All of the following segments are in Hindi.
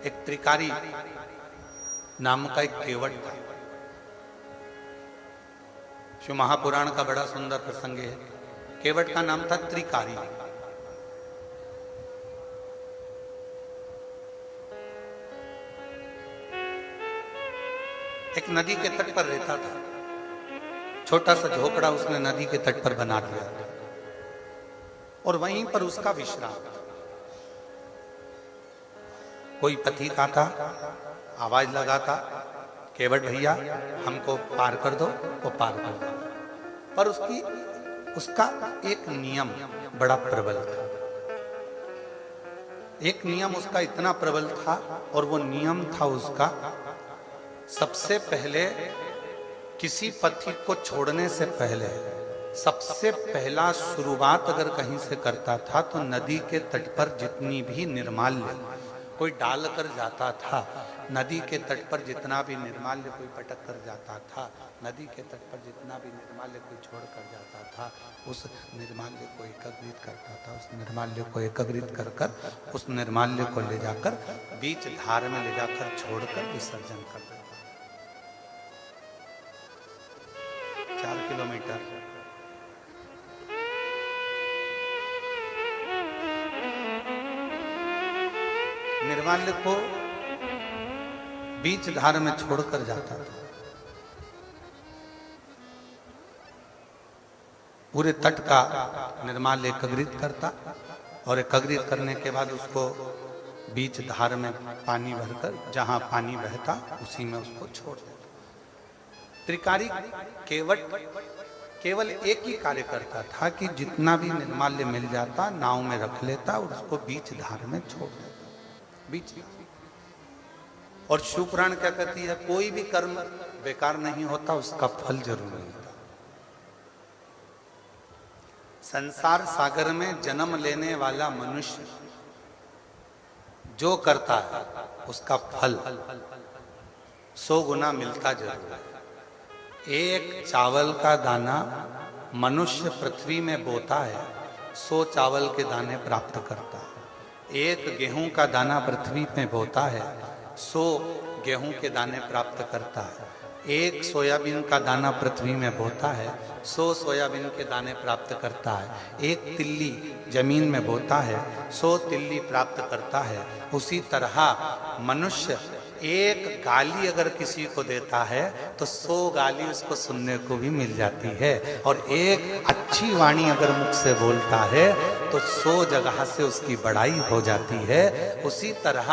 एक त्रिकारी नाम का एक केवट था। शिव महापुराण का बड़ा सुंदर प्रसंग है। केवट का नाम था त्रिकारी। एक नदी के तट पर रहता था। छोटा सा झोपड़ा उसने नदी के तट पर बना दिया और वहीं पर उसका विश्राम। कोई पथिक आता, आवाज लगाता, केवट भैया हमको पार कर दो, वो पार कर दो। पर उसका एक नियम बड़ा प्रबल था। एक नियम उसका इतना प्रबल था और वो नियम था उसका, सबसे पहले किसी पथिक को छोड़ने से पहले सबसे पहला शुरुआत अगर कहीं से करता था तो नदी के तट पर जितनी भी निर्माल्य कोई डाल कर जाता था, नदी के तट पर जितना भी निर्माल्य कोई पटक कर जाता था, नदी के तट पर जितना भी निर्माल्य कोई छोड़ कर जाता था, उस निर्माल्य को एकत्रित करता था। उस निर्माल्य को एकत्रित कर कर उस निर्माल्य को ले जाकर बीच धार में ले जाकर छोड़कर विसर्जन कर देता। 4 किलोमीटर निर्माल्य को बीच धार में छोड़कर जाता था। पूरे तट का निर्माल्य एकत्रित करता और एकत्रित करने के बाद उसको बीच धार में पानी भरकर जहां पानी बहता उसी में उसको छोड़ देता। त्रिकारी केवट केवल एक ही कार्य करता था कि जितना भी निर्माल्य मिल जाता नाव में रख लेता और उसको बीच धार में छोड़ देता। बीच और शिव पुराण क्या कहती है, कोई भी कर्म बेकार नहीं होता, उसका फल जरूर मिलता। संसार सागर में जन्म लेने वाला मनुष्य जो करता है उसका फल 100 गुना मिलता जरूर है। एक चावल का दाना मनुष्य पृथ्वी में बोता है, 100 चावल के दाने प्राप्त करता है। एक गेहूं का दाना पृथ्वी में बोता है, 100 गेहूं के दाने प्राप्त करता है। एक सोयाबीन का दाना पृथ्वी में बोता है, 100 सोयाबीन के दाने प्राप्त करता है। एक तिल्ली जमीन में बोता है, 100 तिल्ली प्राप्त करता है। उसी तरह मनुष्य एक गाली अगर किसी को देता है तो 100 गाली उसको सुनने को भी मिल जाती है। और एक अच्छी वाणी अगर मुख से बोलता है तो 100 जगह से उसकी बड़ाई हो जाती है। उसी तरह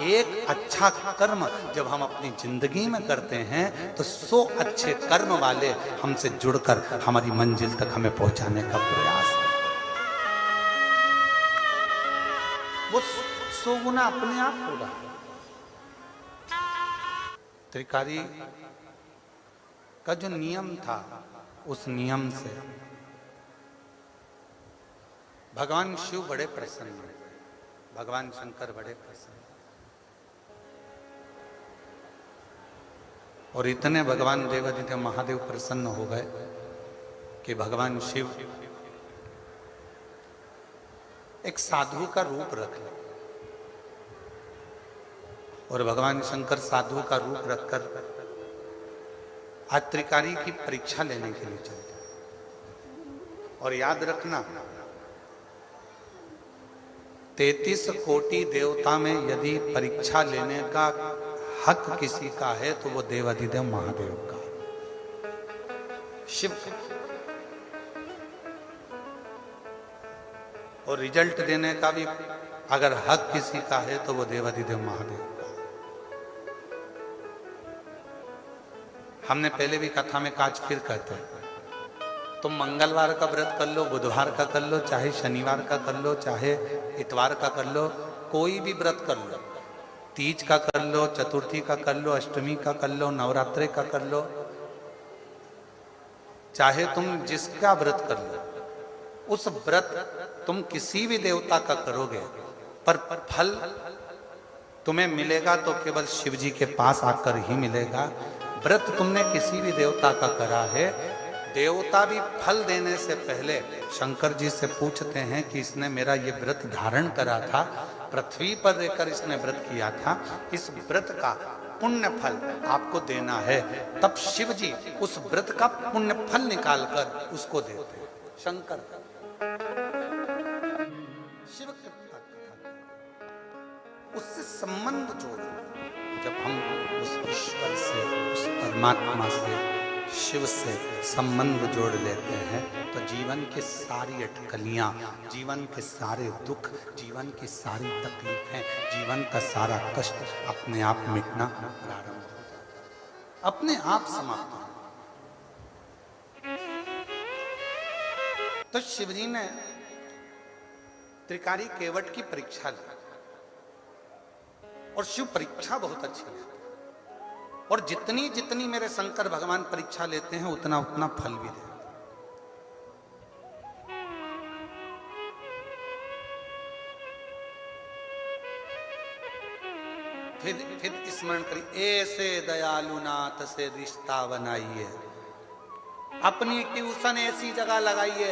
एक अच्छा कर्म जब हम अपनी जिंदगी में करते हैं तो 100 अच्छे कर्म वाले हमसे जुड़कर हमारी मंजिल तक हमें पहुंचाने का प्रयास है। वो 100 गुना अपने आप होगा। त्रिकारी का जो नियम था उस नियम से भगवान शिव बड़े प्रसन्न हुए, भगवान शंकर बड़े प्रसन्न और इतने भगवान देवादिदेव महादेव प्रसन्न हो गए कि भगवान शिव एक साधु का रूप रख ले और भगवान शंकर साधु का रूप रखकर आज त्रिकारी की परीक्षा लेने के लिए चलते। और याद रखना 33 कोटि देवता में यदि परीक्षा लेने का हक किसी का है तो वो देवाधिदेव महादेव का, शिव का। और रिजल्ट देने का भी अगर हक किसी का है तो वो देवाधिदेव महादेव का। हमने पहले भी कथा में काज फिर कहते हैं, तुम मंगलवार का व्रत कर लो, बुधवार का कर लो, चाहे शनिवार का कर लो, चाहे इतवार का कर लो, कोई भी व्रत कर लो, तीज का कर लो, चतुर्थी का कर लो, अष्टमी का कर लो, नवरात्रे का कर लो, चाहे तुम जिसका व्रत कर लो, उस व्रत तुम किसी भी देवता का करोगे पर फल तुम्हें मिलेगा तो केवल शिव जी के पास आकर ही मिलेगा। व्रत तुमने किसी भी देवता का करा है, देवता भी फल देने से पहले शंकर जी से पूछते हैं कि इसने मेरा ये व्रत धारण करा था पृथ्वी पर रहकर इसने व्रत किया था, इस व्रत का पुण्य फल आपको देना है। तब शिव जी उस व्रत का पुण्य फल निकालकर उसको देते हैं। शंकर शिव कथा उससे संबंध जोड़ो। जब हम उस ईश्वर से, उस परमात्मा से, शिव से संबंध जोड़ लेते हैं तो जीवन की सारी अटकलियां, जीवन के सारे दुख, जीवन की सारी तकलीफें, जीवन का सारा कष्ट अपने आप मिटना प्रारंभ हो जाता है, अपने आप समाप्त हो। तो शिवजी ने त्रिकारी केवट की परीक्षा ली और शिव परीक्षा बहुत अच्छी लेते हैं, और जितनी जितनी मेरे शंकर भगवान परीक्षा लेते हैं उतना उतना फल भी देते हैं। फिर स्मरण करिए, ऐसे दयालु नाथ से रिश्ता बनाइए, अपनी ट्यूशन ऐसी जगह लगाइए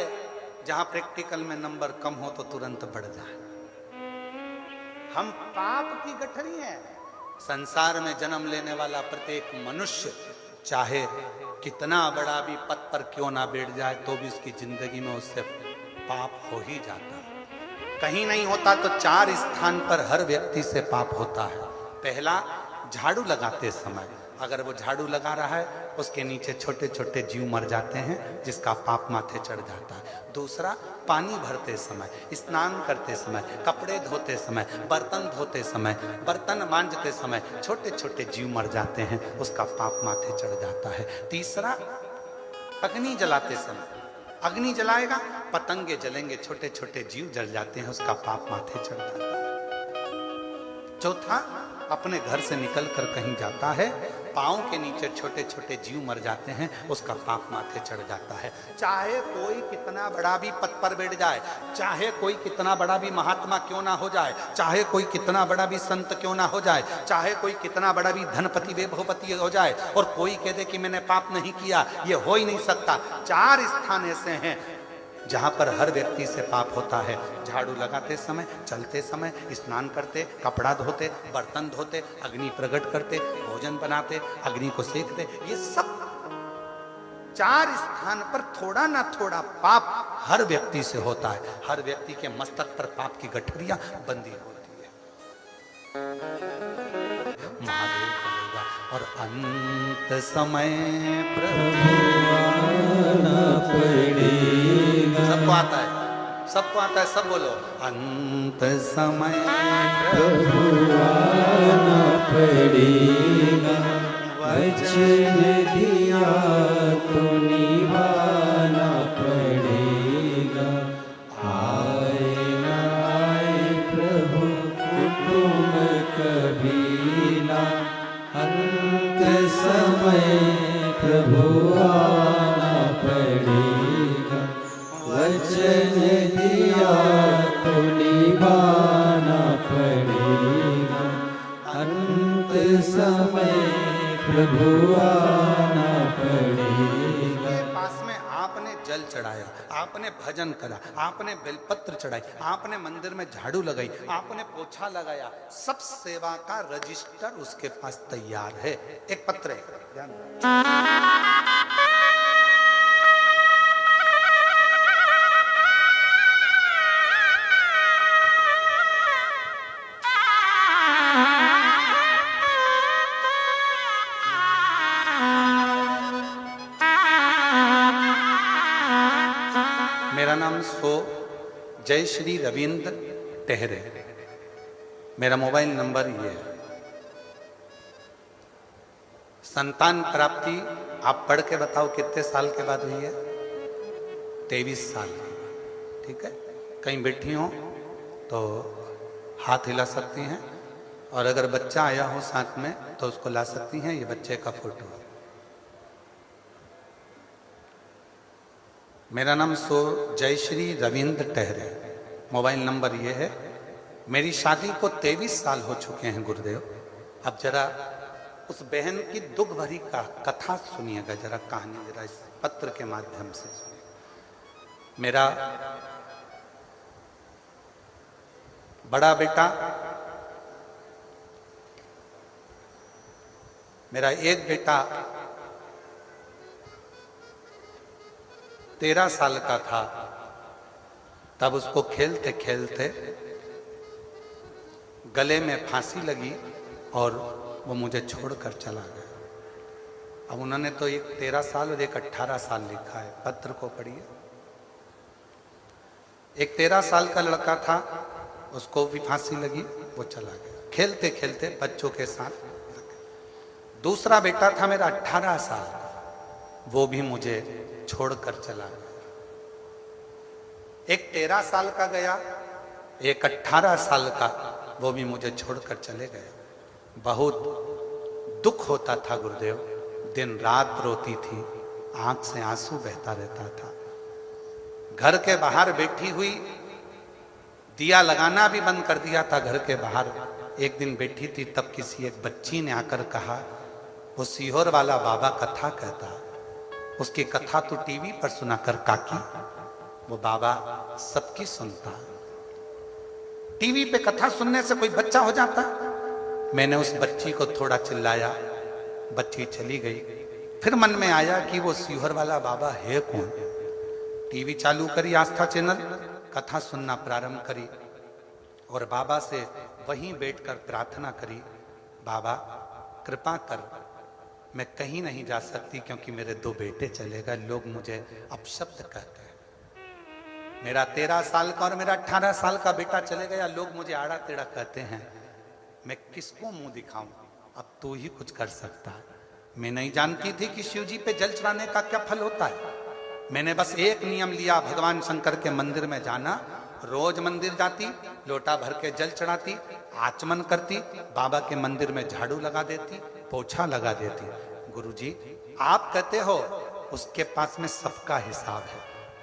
जहां प्रैक्टिकल में नंबर कम हो तो तुरंत बढ़ जाए। हम पाप की गठरी हैं। संसार में जन्म लेने वाला प्रत्येक मनुष्य चाहे कितना बड़ा भी पद पर क्यों ना बैठ जाए तो भी उसकी जिंदगी में उससे पाप हो ही जाता है। कहीं नहीं होता तो 4 स्थान पर हर व्यक्ति से पाप होता है। पहला, झाड़ू लगाते समय अगर वो झाड़ू लगा रहा है उसके नीचे छोटे छोटे जीव मर जाते हैं जिसका पाप माथे चढ़ जाता है। दूसरा, पानी भरते समय, स्नान करते समय, कपड़े धोते समय, बर्तन धोते समय, बर्तन मांजते समय छोटे छोटे जीव मर जाते हैं, उसका पाप माथे चढ़ जाता है। तीसरा, अग्नि जलाते समय, अग्नि जलाएगा पतंगे जलेंगे, छोटे छोटे जीव जल जाते हैं, उसका पाप माथे चढ़ जाता है। चौथा, अपने घर से निकलकर कहीं जाता है, पांव के नीचे छोटे छोटे जीव मर जाते हैं, उसका पाप माथे चढ़ जाता है। चाहे कोई कितना बड़ा भी पद पर बैठ जाए, चाहे कोई कितना बड़ा भी महात्मा क्यों ना हो जाए, चाहे कोई कितना बड़ा भी संत क्यों ना हो जाए, चाहे कोई कितना बड़ा भी धनपति वैभवपति हो जाए और कोई कह दे कि मैंने पाप नहीं किया, ये हो ही नहीं सकता। 4 स्थान ऐसे हैं जहां पर हर व्यक्ति से पाप होता है। झाड़ू लगाते समय, चलते समय, स्नान करते, कपड़ा धोते, बर्तन धोते, अग्नि प्रकट करते, भोजन बनाते, अग्नि को सेकते, ये सब 4 स्थान पर थोड़ा ना थोड़ा पाप हर व्यक्ति से होता है। हर व्यक्ति के मस्तक पर पाप की गठरियां बंधी होती है। महादेव करेगा और अंत समय प्रभु आना पड़ेगा। सबको आता है, सबको आता है, सब बोलो, अंत समय प्रभु आना पड़ेगा, वचन दिया तो निभाना पड़ेगा, आए न आए प्रभु कुटुंब कबीला, अंत समय प्रभु आना पड़ेगा, वचन दिया तो निभाना पड़ेगा, अंत समय प्रभु आना पड़ेगा। पास में आपने जल चढ़ाया, आपने भजन करा, आपने बेलपत्र चढ़ाई, आपने मंदिर में झाड़ू लगाई, आपने पोछा लगाया, सब सेवा का रजिस्टर उसके पास तैयार है। एक पत्र है, ध्यान। मेरा नाम जय श्री रविंद्र टहरे, मेरा मोबाइल नंबर ये है। संतान प्राप्ति आप पढ़ के बताओ कितने साल के बाद हुई है? 23 साल की। ठीक है, कहीं बैठी हो तो हाथ हिला सकती हैं, और अगर बच्चा आया हो साथ में तो उसको ला सकती हैं। ये बच्चे का फोटो है। मेरा नाम जय श्री रविंद्र टहरे, मोबाइल नंबर ये है। मेरी शादी को 23 साल हो चुके हैं गुरुदेव। अब जरा उस बहन की दुख भरी कथा सुनिएगा, जरा कहानी जरा इस पत्र के माध्यम से सुनिए। मेरा बड़ा बेटा, मेरा एक बेटा 13 साल का था, तब उसको खेलते खेलते गले में फांसी लगी और वो मुझे छोड़कर चला गया। अब उन्होंने तो एक 13 साल और एक 18 साल लिखा है, पत्र को पढ़िए। एक 13 साल का लड़का था, उसको भी फांसी लगी, वो चला गया खेलते खेलते बच्चों के साथ। दूसरा बेटा था मेरा 18 साल का, वो भी मुझे छोड़कर चला गया। एक 13 साल का गया, एक 18 साल का, वो भी मुझे छोड़कर चले गए। बहुत दुख होता था गुरुदेव, दिन रात रोती थी, आंख से आंसू बहता रहता था। घर के बाहर बैठी हुई, दिया लगाना भी बंद कर दिया था घर के बाहर। एक दिन बैठी थी, तब किसी एक बच्ची ने आकर कहा, वो सीहोर वाला बाबा कथा कहता, उसकी कथा तो टीवी पर सुना कर काकी, वो बाबा सबकी सुनता, टीवी पे कथा सुनने से कोई बच्चा हो जाता। मैंने उस बच्ची को थोड़ा चिल्लाया, बच्ची चली गई। फिर मन में आया कि वो सीहोर वाला बाबा है कौन। टीवी चालू करी, आस्था चैनल, कथा सुनना प्रारंभ करी और बाबा से वहीं बैठकर प्रार्थना करी, बाबा कृपा कर, मैं कहीं नहीं जा सकती क्योंकि मेरे 2 बेटे चले गए, लोग मुझे अपशब्द कहते हैं। मेरा 13 साल का और मेरा 18 साल का बेटा चले गया, लोग मुझे आड़ा टेढ़ा कहते हैं, मैं किसको मुंह दिखाऊं, अब तू ही कुछ कर सकता है। मैं नहीं जानती थी कि शिव जी पे जल चढ़ाने का क्या फल होता है। मैंने बस एक नियम लिया, भगवान शंकर के मंदिर में जाना, रोज मंदिर जाती, लोटा भर के जल चढ़ाती, आचमन करती, बाबा के मंदिर में झाड़ू लगा देती, पोछा लगा देती। गुरुजी आप कहते हो उसके पास में सबका हिसाब है,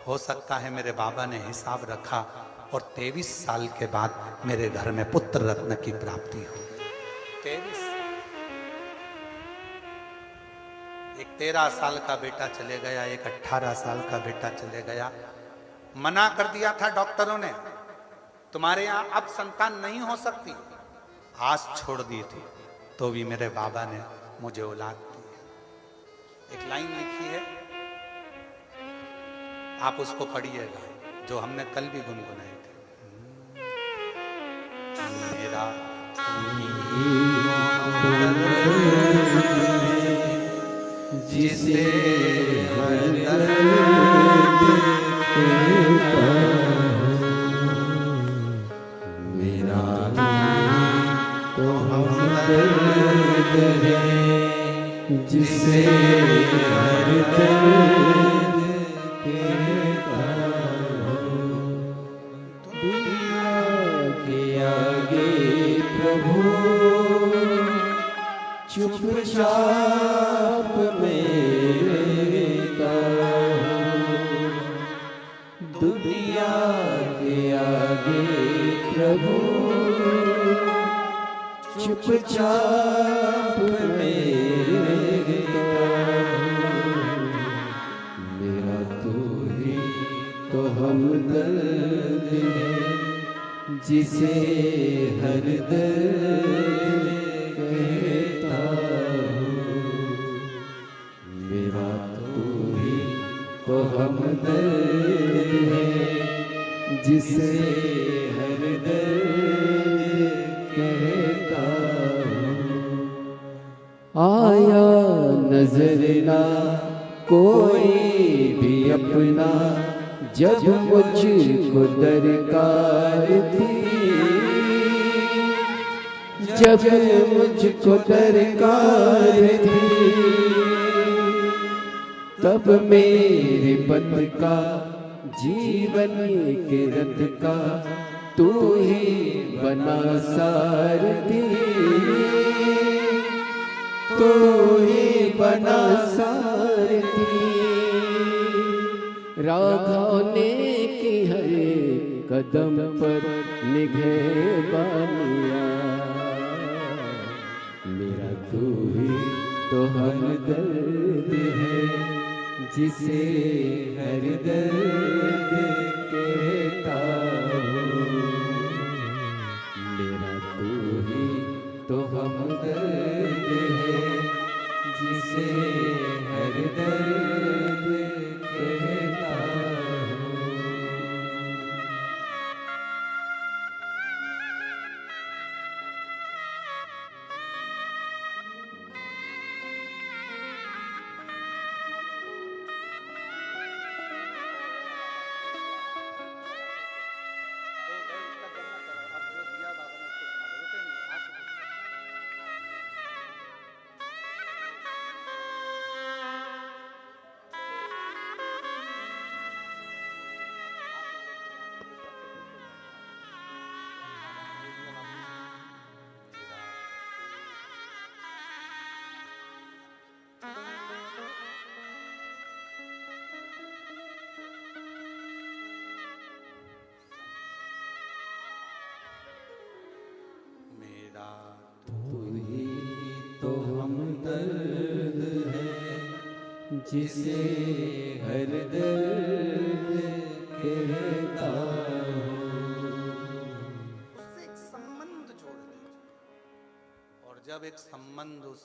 हो सकता है मेरे बाबा ने हिसाब रखा और 23 साल के बाद मेरे घर में पुत्र रत्न की प्राप्ति हो। 23, एक 13 साल का बेटा चले गया, एक 18 साल का बेटा चले गया। मना कर दिया था डॉक्टरों ने, तुम्हारे यहां अब संतान नहीं हो सकती, आस छोड़ दी थी, तो भी मेरे बाबा ने मुझे औलाद दी। एक लाइन लिखी है, आप उसको पढ़िएगा, जो हमने कल भी गुनगुनाई थी। मेरा जिसे हर दर्द कहता मेरा तो हमदर्द है, जिसे हर दर्द कहता दुनिया के आगे प्रभु चुपचाप मेरा हूँ, दुनिया के आगे प्रभु चुपचाप मेरा हूँ, मेरा तू ही तो हमदर्द है, जिसे हर दर्द कहता हूँ, मेरा तू ही तो हमदर्द है, जिसे हर दर्द कहता हूँ। आया नजर ना कोई भी अपना, जब मुझको दरकार थी, जब मुझको दरकार थी, तब मेरे पद का जीवन के रथ का तू ही बना सारथी, तू ही बना सारथी। राघव ने की हर कदम पर निगहबानिया, मेरा तू ही तो हमदर्द है, जिसे हर दर्द कहता हूँ, हम दर्द है जिसे हर दर्द कहता हूँ। तू ही तो हम दर्द है जिसे हर दर्द कहता हूँ। उससे एक संबंध जोड़ दीजिए, और जब एक संबंध उस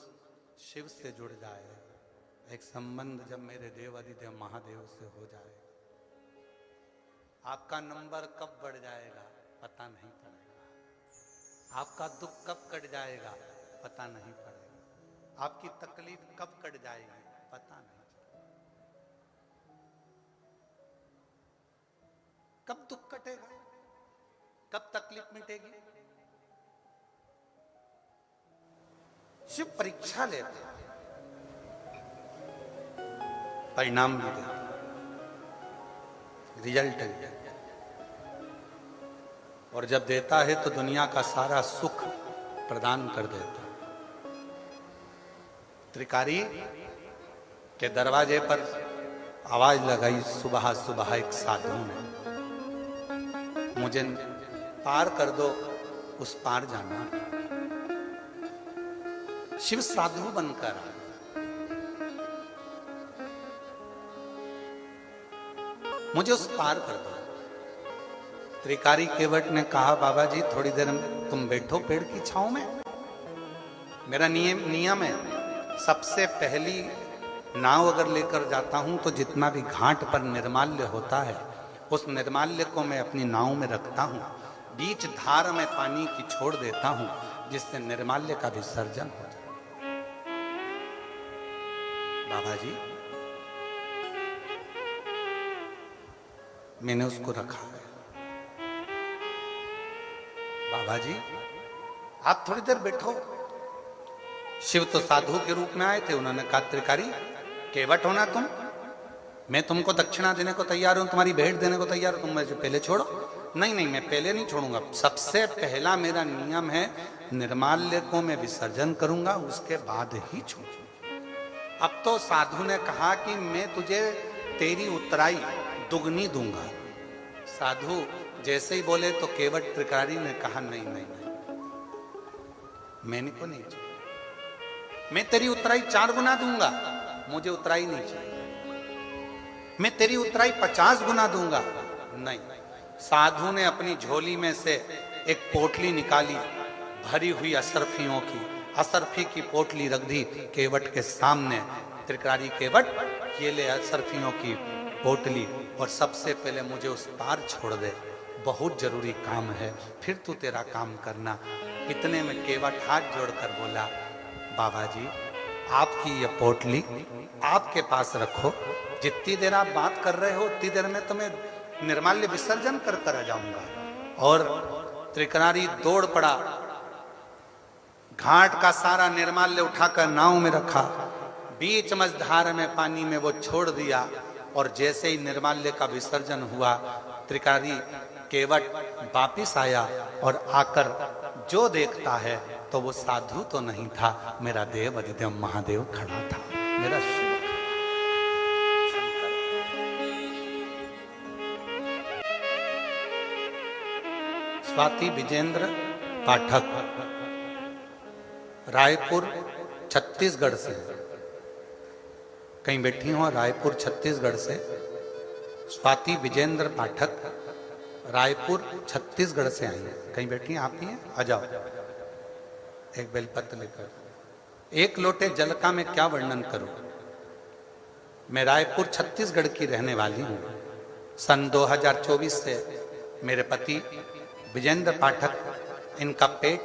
शिव से जुड़ जाए, एक संबंध जब मेरे देव अधिदेव महादेव से हो जाए, आपका नंबर कब बढ़ जाएगा पता नहीं पड़ेगा, आपका दुख कब कट जाएगा पता नहीं पड़ेगा, आपकी तकलीफ कब कट जाएगी पता नहीं चलेगा। कब दुख कटेगा, कब तकलीफ मिटेगी? शिव परीक्षा लेता, परिणाम भी देता, रिजल्ट भी देता, और जब देता है तो दुनिया का सारा सुख प्रदान कर देता। त्रिकारी के दरवाजे पर आवाज लगाई सुबह सुबह एक साधु ने, मुझे पार कर दो, उस पार जाना। शिव साधु बनकर मुझे उस पार कर दो। त्रिकारी केवट ने कहा, बाबा जी थोड़ी देर तुम बैठो पेड़ की छांव में, मेरा नियम है, सबसे पहली नाव अगर लेकर जाता हूं तो जितना भी घाट पर निर्माल्य होता है उस निर्माल्य को मैं अपनी नाव में रखता हूं, बीच धार में पानी की छोड़ देता हूं जिससे निर्माल्य का विसर्जन हो जाए। बाबा जी मैंने उसको रखा है। बाबा जी आप थोड़ी देर बैठो। शिव तो साधु के रूप में आए थे, उन्होंने कहा त्रिकारी केवट होना तुम, मैं तुमको दक्षिणा देने को तैयार हूं, तुम्हारी भेंट देने को तैयार हूं, तुम मुझे पहले छोड़ो। नहीं नहीं मैं पहले नहीं छोड़ूंगा, सबसे पहला मेरा नियम है निर्माल्य को मैं विसर्जन करूंगा, उसके बाद ही छोड़ूंगा। अब तो साधु ने कहा कि मैं तुझे तेरी उतराई दुगनी दूंगा। साधु जैसे ही बोले तो केवट त्रिकारी ने कहा नहीं नहीं नहीं, मैंने को नहीं चाहिए, मैं तेरी उतराई 4 गुना दूंगा, मुझे उतराई नहीं चाहिए। मैं तेरी उतराई 50 गुना दूंगा, नहीं। साधु ने अपनी झोली में से एक पोटली निकाली भरी हुई असरफियों की, असरफी की पोटली रख दी केवट के सामने। त्रिकारी केवट ये ले असरफियों की पोटली, और सबसे पहले मुझे उस पार छोड़ दे, बहुत जरूरी काम है, फिर तू तेरा काम करना। इतने में केवट हाथ जोड़कर बोला, बाबा जी आपकी ये पोटली आपके पास रखो, जितनी देर आप बात कर रहे हो उतनी देर में तो मैं निर्माल्य विसर्जन कर कर आ जाऊंगा। और त्रिकारी दौड़ पड़ा, घाट का सारा निर्माल्य उठाकर नाव में रखा, बीच मझधार में पानी में वो छोड़ दिया, और जैसे ही निर्माल्य का विसर्जन हुआ त्रिकारी केवट वापिस आया, और आकर जो देखता है तो वो साधु तो नहीं था, मेरा देव अधिदेव महादेव खड़ा था, मेरा शिव। स्वाति विजेंद्र पाठक रायपुर छत्तीसगढ़ से, कहीं बैठी हो रायपुर छत्तीसगढ़ से, स्वाति विजेंद्र पाठक रायपुर छत्तीसगढ़ से आई है, कहीं बैठी हैं आप ही हैं, आ जाओ। एक बेलपत्र लेकर, एक लोटे जल का मैं क्या वर्णन करूं। मैं रायपुर छत्तीसगढ़ की रहने वाली हूं। सन 2024 से मेरे पति विजेंद्र पाठक, इनका पेट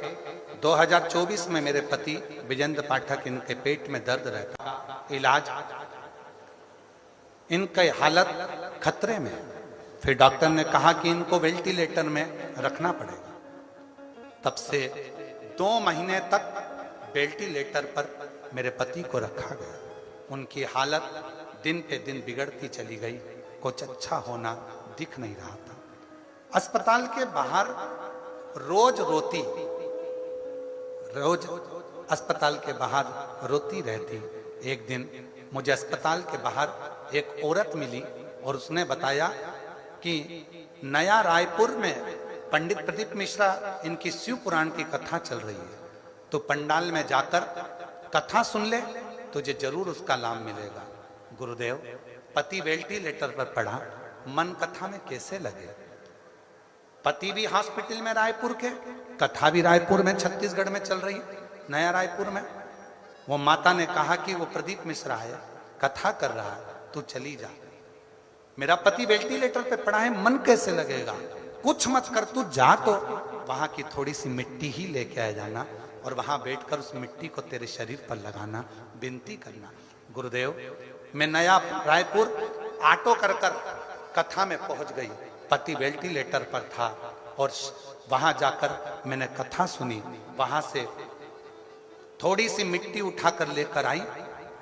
2024 में मेरे पति विजेंद्र पाठक, इनके पेट में दर्द रहता, इलाज, इनकी हालत खतरे में। फिर डॉक्टर ने कहा कि इनको वेंटिलेटर में रखना पड़ेगा। तब से 2 महीने तक वेंटिलेटर पर मेरे पति को रखा गया। उनकी हालत दिन पे दिन बिगड़ती चली गई, कुछ अच्छा होना दिख नहीं रहा था। अस्पताल के बाहर रोज अस्पताल के बाहर रोती रहती। एक दिन मुझे अस्पताल के बाहर एक औरत मिली और उसने बताया कि नया रायपुर में पंडित प्रदीप मिश्रा, इनकी शिव पुराण की कथा चल रही है, तो पंडाल में जाकर कथा सुन ले, तुझे जरूर उसका लाभ मिलेगा। गुरुदेव, पति वेंटिलेटर पर पड़ा, मन कथा में कैसे लगे। पति भी हॉस्पिटल में रायपुर के, कथा भी रायपुर में छत्तीसगढ़ में चल रही, नया रायपुर में। वो माता ने कहा कि वो प्रदीप मिश्रा है, कथा कर रहा है, तू चली जा। मेरा पति वेंटिलेटर पे पड़ा है, मन कैसे लगेगा। कुछ मत कर, तू जा तो वहां की थोड़ी सी मिट्टी ही लेके आ जाना और वहां बैठकर उस मिट्टी को तेरे शरीर पर लगाना, विनती करना। गुरुदेव, मैं नया रायपुर ऑटो कर कथा में पहुंच गई। पति वेंटिलेटर पर था और वहां जाकर मैंने कथा सुनी। वहां से थोड़ी सी मिट्टी उठाकर लेकर आई।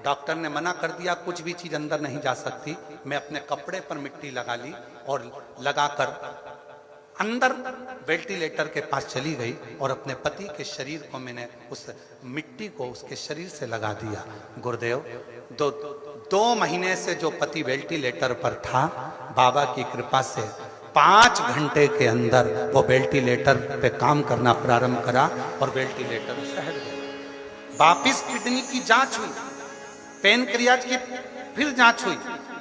डॉक्टर ने मना कर दिया, कुछ भी चीज अंदर नहीं जा सकती। मैं अपने कपड़े पर मिट्टी लगा ली और लगाकर अंदर वेंटिलेटर के पास चली गई और अपने पति के शरीर को मैंने उस मिट्टी को उसके शरीर से लगा दिया। गुरुदेव, 2 महीने से जो पति वेंटिलेटर पर था, बाबा की कृपा से 5 घंटे के अंदर वो वेंटिलेटर पे काम करना प्रारंभ करा और वेंटिलेटर से हट गया। वापिस किडनी की जांच हुई, पेनक्रियाज की फिर जांच हुई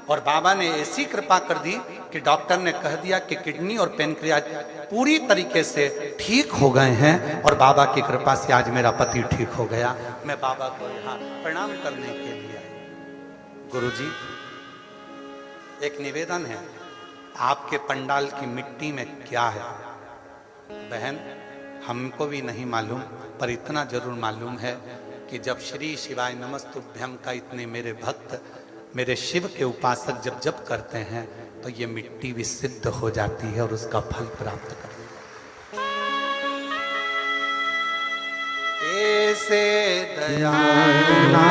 और बाबा ने ऐसी कृपा कर दी कि डॉक्टर ने कह दिया कि किडनी और पेनक्रियाज पूरी तरीके से ठीक हो गए हैं और बाबा की कृपा से आज मेरा पति ठीक हो गया। मैं बाबा को यहाँ प्रणाम करने के लिए आई। गुरुजी, एक निवेदन है, आपके पंडाल की मिट्टी में क्या है? बहन, हमको भी नहीं मालूम, पर इतना जरूर मालूम है कि जब श्री शिवाय नमस्तुभ्यम का इतने मेरे भक्त, मेरे शिव के उपासक जब जप करते हैं तो ये मिट्टी भी सिद्ध हो जाती है और उसका फल प्राप्त करती है। ऐसे दयानाथ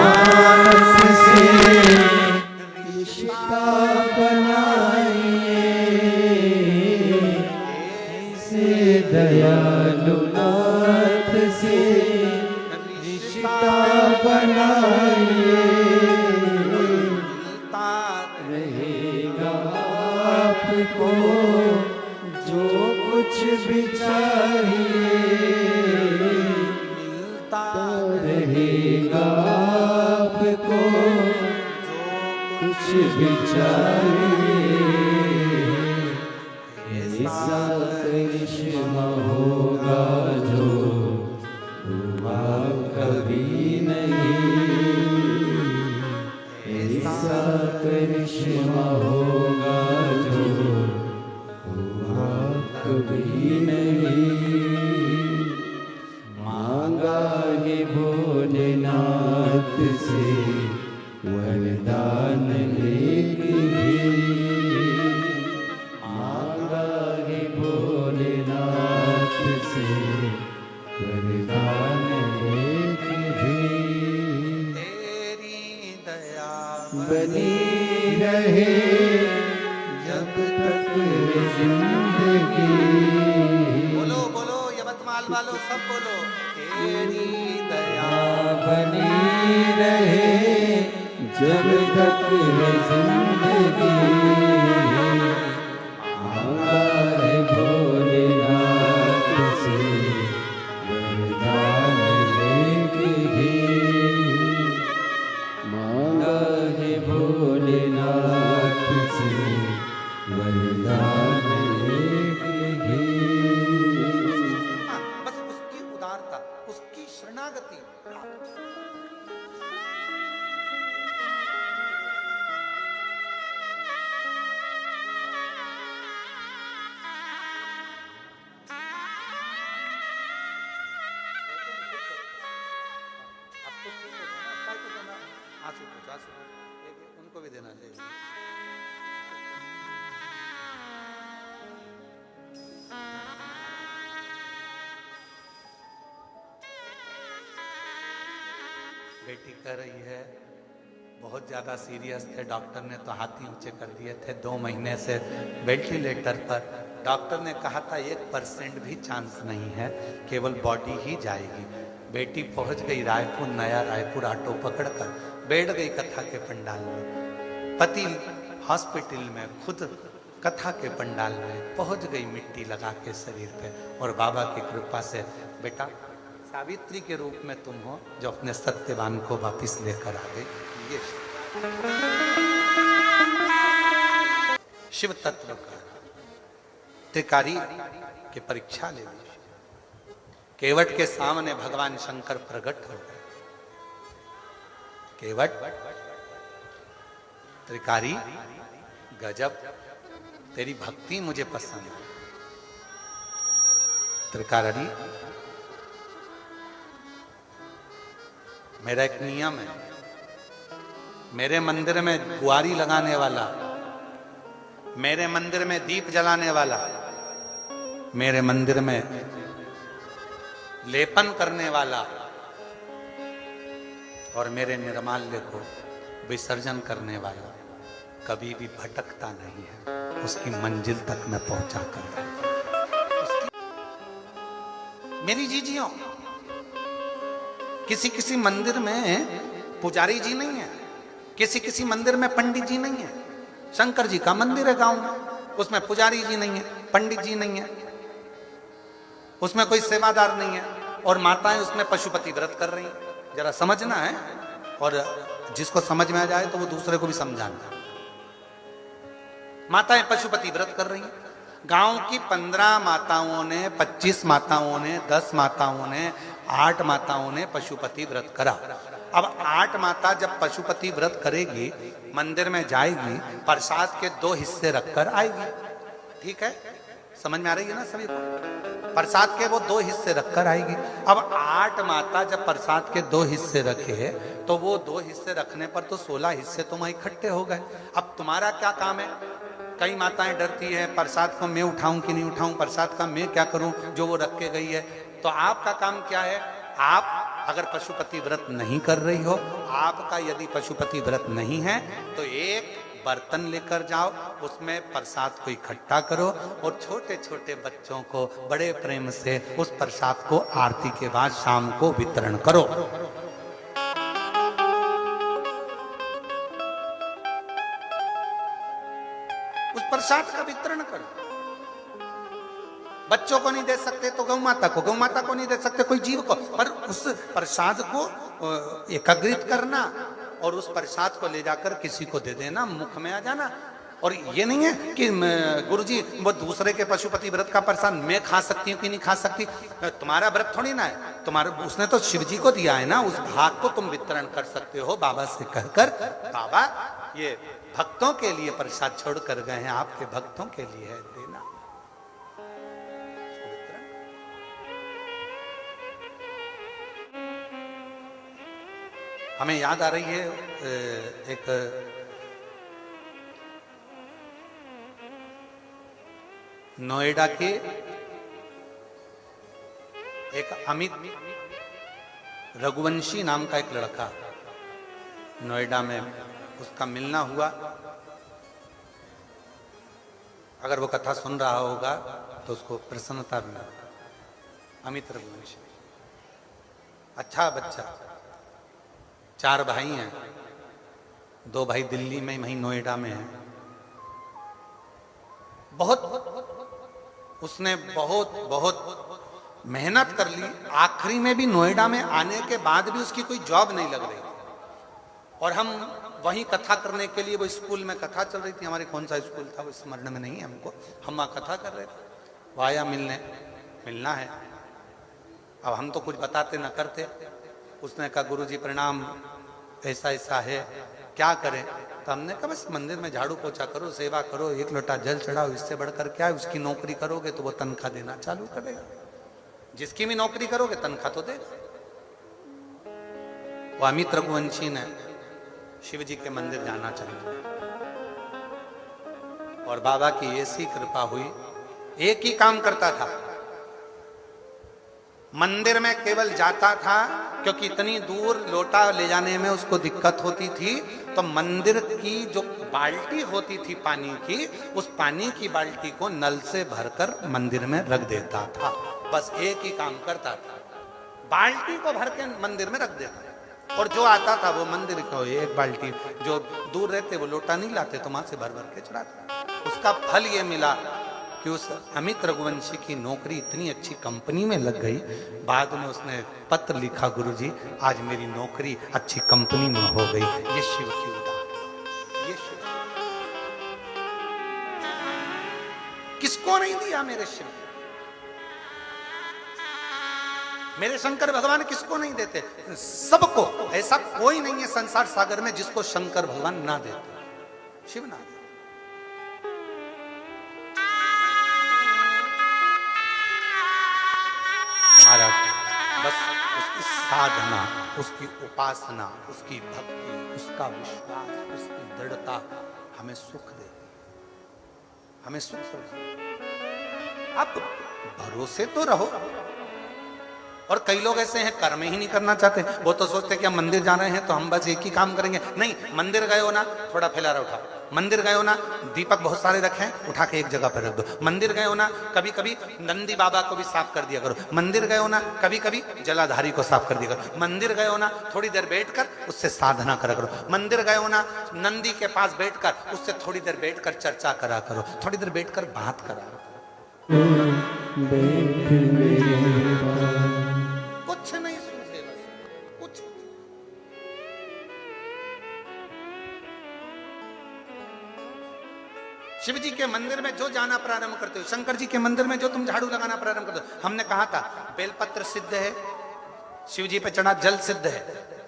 से रिश्ता बनाइए, ऐसे दयालु नाथ से रिश्ता बनाइए, रहेगा आपको जो कुछ भी चाहिए, मिलता रहेगा आपको कुछ भी चाहिए। ऐसा करिश्मा होगा जो हुआ कभी नहीं, ऐसा करिश्मा होगा जो हुआ कभी नहीं। मांगा है भोलेनाथ से वरदान लेके भी, मांगा है भोलेनाथ से वरदान लेके भी। तेरी दया बनी रहे जब तक है जिंदगी, बोलो बोलो यवतमाल वालों, सब बोलो। तेरी दया बनी रहे जब तक है जिंदगी, मांगा है भोलेनाथ से वरदान लेके भी, मांगा है भोलेनाथ से वरदान लेके भी। बस उसकी उदारता, उसकी शरणागति उनको भी देना चाहिए। बेटी कह रही है बहुत ज्यादा सीरियस थे, डॉक्टर ने तो हाथ ही ऊंचे कर दिए थे, 2 महीने से वेंटिलेटर पर। डॉक्टर ने कहा था 1% भी चांस नहीं है, केवल बॉडी ही जाएगी। बेटी पहुंच गई रायपुर, नया रायपुर ऑटो पकड़कर बैठ गई कथा के पंडाल में। पति हॉस्पिटल में, खुद कथा के पंडाल में पहुंच गई मिट्टी लगा के शरीर पे। और बाबा की कृपा से बेटा सावित्री के रूप में तुम हो जो अपने सत्यवान को वापिस लेकर आ गई। ये शिव तत्व का त्रिकारी की परीक्षा ले ली। केवट के सामने भगवान शंकर प्रकट हो गए। केवट, त्रिकारी, गजब, तेरी भक्ति मुझे पसंद है। त्रिकारी, मेरा एक नियम है, मेरे मंदिर में गुआरी लगाने वाला, मेरे मंदिर में दीप जलाने वाला, मेरे मंदिर में लेपन करने वाला और मेरे निर्माल्य को विसर्जन करने वाला कभी भी भटकता नहीं है, उसकी मंजिल तक मैं पहुंचा कर। मेरी जीजियों, किसी किसी मंदिर में पुजारी जी नहीं है, किसी किसी मंदिर में पंडित जी नहीं है। शंकर जी का मंदिर है गांव में, उसमें पुजारी जी नहीं है, पंडित जी नहीं है, उसमें कोई सेवादार नहीं है, और माताएं उसमें पशुपति व्रत कर रही हैं। जरा समझना है, और जिसको समझ में आ जाए तो वो दूसरे को भी समझाना। माताएं पशुपति व्रत कर रही हैं। गांव की 15 माताओं ने, 25 माताओं ने, 10 माताओं ने, 8 माताओं ने पशुपति व्रत करा। अब 8 माता जब पशुपति व्रत करेगी, मंदिर में जाएगी, प्रसाद के 2 हिस्से रखकर आएगी। ठीक है, समझ में आ रही है ना सभी को? प्रसाद के वो 2 हिस्से रखकर आएगी। अब 8 माता जब प्रसाद के 2 हिस्से रखे, तो वो 2 हिस्से रखने पर तो 16 हिस्से तो वहां इकट्ठे हो गए। अब तुम्हारा क्या काम है? कई माताएं डरती है, प्रसाद को मैं उठाऊं कि नहीं उठाऊं, प्रसाद का मैं क्या करूं जो वो रख के गई है। तो आपका काम क्या है? आप अगर पशुपति व्रत नहीं कर रही हो, आपका यदि पशुपति व्रत नहीं है, तो एक बर्तन लेकर जाओ, उसमें प्रसाद को इकट्ठा करो और छोटे छोटे बच्चों को बड़े प्रेम से उस प्रसाद को आरती के बाद शाम को वितरण करो। उस प्रसाद का वितरण करो। बच्चों को नहीं दे सकते तो गौ माता को, गौ माता को नहीं दे सकते कोई जीव को, पर उस प्रसाद को एकत्रित करना और उस प्रसाद को ले जाकर किसी को दे देना, मुख में आ जाना। और ये नहीं है कि गुरुजी वो दूसरे के पशुपति व्रत का प्रसाद मैं खा सकती हूँ कि नहीं खा सकती। तुम्हारा व्रत थोड़ी ना है, तुम्हारे उसने तो शिव जी को दिया है ना, उस भाग को तुम वितरण कर सकते हो बाबा से कहकर, बाबा ये भक्तों के लिए प्रसाद छोड़ कर गए हैं, आपके भक्तों के लिए है, देना। हमें याद आ रही है एक नोएडा के एक अमित रघुवंशी नाम का एक लड़का, नोएडा में उसका मिलना हुआ। अगर वो कथा सुन रहा होगा तो उसको प्रसन्नता भी होगी। अमित रघुवंशी अच्छा बच्चा, 4 भाई हैं, 2 भाई दिल्ली में, वहीं नोएडा में हैं। उसने बहुत मेहनत कर ली, आखिरी में भी नोएडा में आने के बाद भी उसकी कोई जॉब नहीं लग रही। और हम वहीं कथा करने के लिए, वो स्कूल में कथा चल रही थी हमारे, कौन सा स्कूल था वो स्मरण में नहीं है हमको, हम वहां कथा कर रहे थे। वो आया मिलना है। अब हम तो कुछ बताते ना करते, उसने कहा गुरुजी प्रणाम, ऐसा ऐसा है, क्या करें? तो हमने कहा बस मंदिर में झाड़ू पोछा करो, सेवा करो, एक लोटा जल चढ़ाओ, इससे बढ़कर क्या है? उसकी नौकरी करोगे तो वो तनख्वाह देना चालू करेगा। जिसकी भी नौकरी करोगे तनख्वाह तो देगा। वो अमित रघुवंशी ने शिव जी के मंदिर जाना चाहिए और बाबा की ऐसी कृपा हुई, एक ही काम करता था, मंदिर में केवल जाता था, क्योंकि इतनी दूर लोटा ले जाने में उसको दिक्कत होती थी, तो मंदिर की जो बाल्टी होती थी पानी की, उस पानी की बाल्टी को नल से भरकर मंदिर में रख देता था। बस एक ही काम करता था, बाल्टी को भर के मंदिर में रख देता। और जो आता था वो मंदिर को एक बाल्टी, जो दूर रहते वो लोटा नहीं लाते तो वहां से भर भर के चढ़ाते। उसका फल ये मिला कि उस अमित रघुवंशी की नौकरी इतनी अच्छी कंपनी में लग गई। बाद में उसने पत्र लिखा, गुरुजी आज मेरी नौकरी अच्छी कंपनी में हो गई। ये शिव की उदाहरण, ये शिव किसको नहीं दिया मेरे शिव, मेरे शंकर भगवान किसको नहीं देते? सबको। ऐसा कोई नहीं है संसार सागर में जिसको शंकर भगवान ना देते, शिव ना देते। महाराज बस उसकी साधना, उसकी उपासना, उसकी भक्ति, उसका विश्वास, उसकी दृढ़ता हमें सुख दे, हमें सुख दे। आप भरोसे तो रहो। और कई लोग ऐसे हैं कर्म ही नहीं करना चाहते, वो तो सोचते हैं कि हम मंदिर जा रहे हैं तो हम बस एक ही काम करेंगे। नहीं, मंदिर गए हो ना, थोड़ा फैलारा उठाओ। मंदिर गए हो ना, दीपक बहुत सारे रखे, उठा के एक जगह पर रख दो। मंदिर गए हो ना, कभी कभी नंदी बाबा को भी साफ कर दिया करो। मंदिर गए हो ना, कभी कभी जलाधारी को साफ कर दिया करो। मंदिर गए हो ना, थोड़ी देर बैठकर उससे साधना करा करो। मंदिर गए हो ना, नंदी के पास बैठकर उससे थोड़ी देर बैठकर चर्चा करा करो, थोड़ी देर बैठकर बात करा करो। कुछ नहीं सूझेगा, कुछ। शिव जी के मंदिर में जो जाना प्रारंभ करते हो, शंकर जी के मंदिर में जो तुम झाड़ू लगाना प्रारंभ करते हो, हमने कहा था बेलपत्र सिद्ध है, शिव जी पे चढ़ा जल सिद्ध है,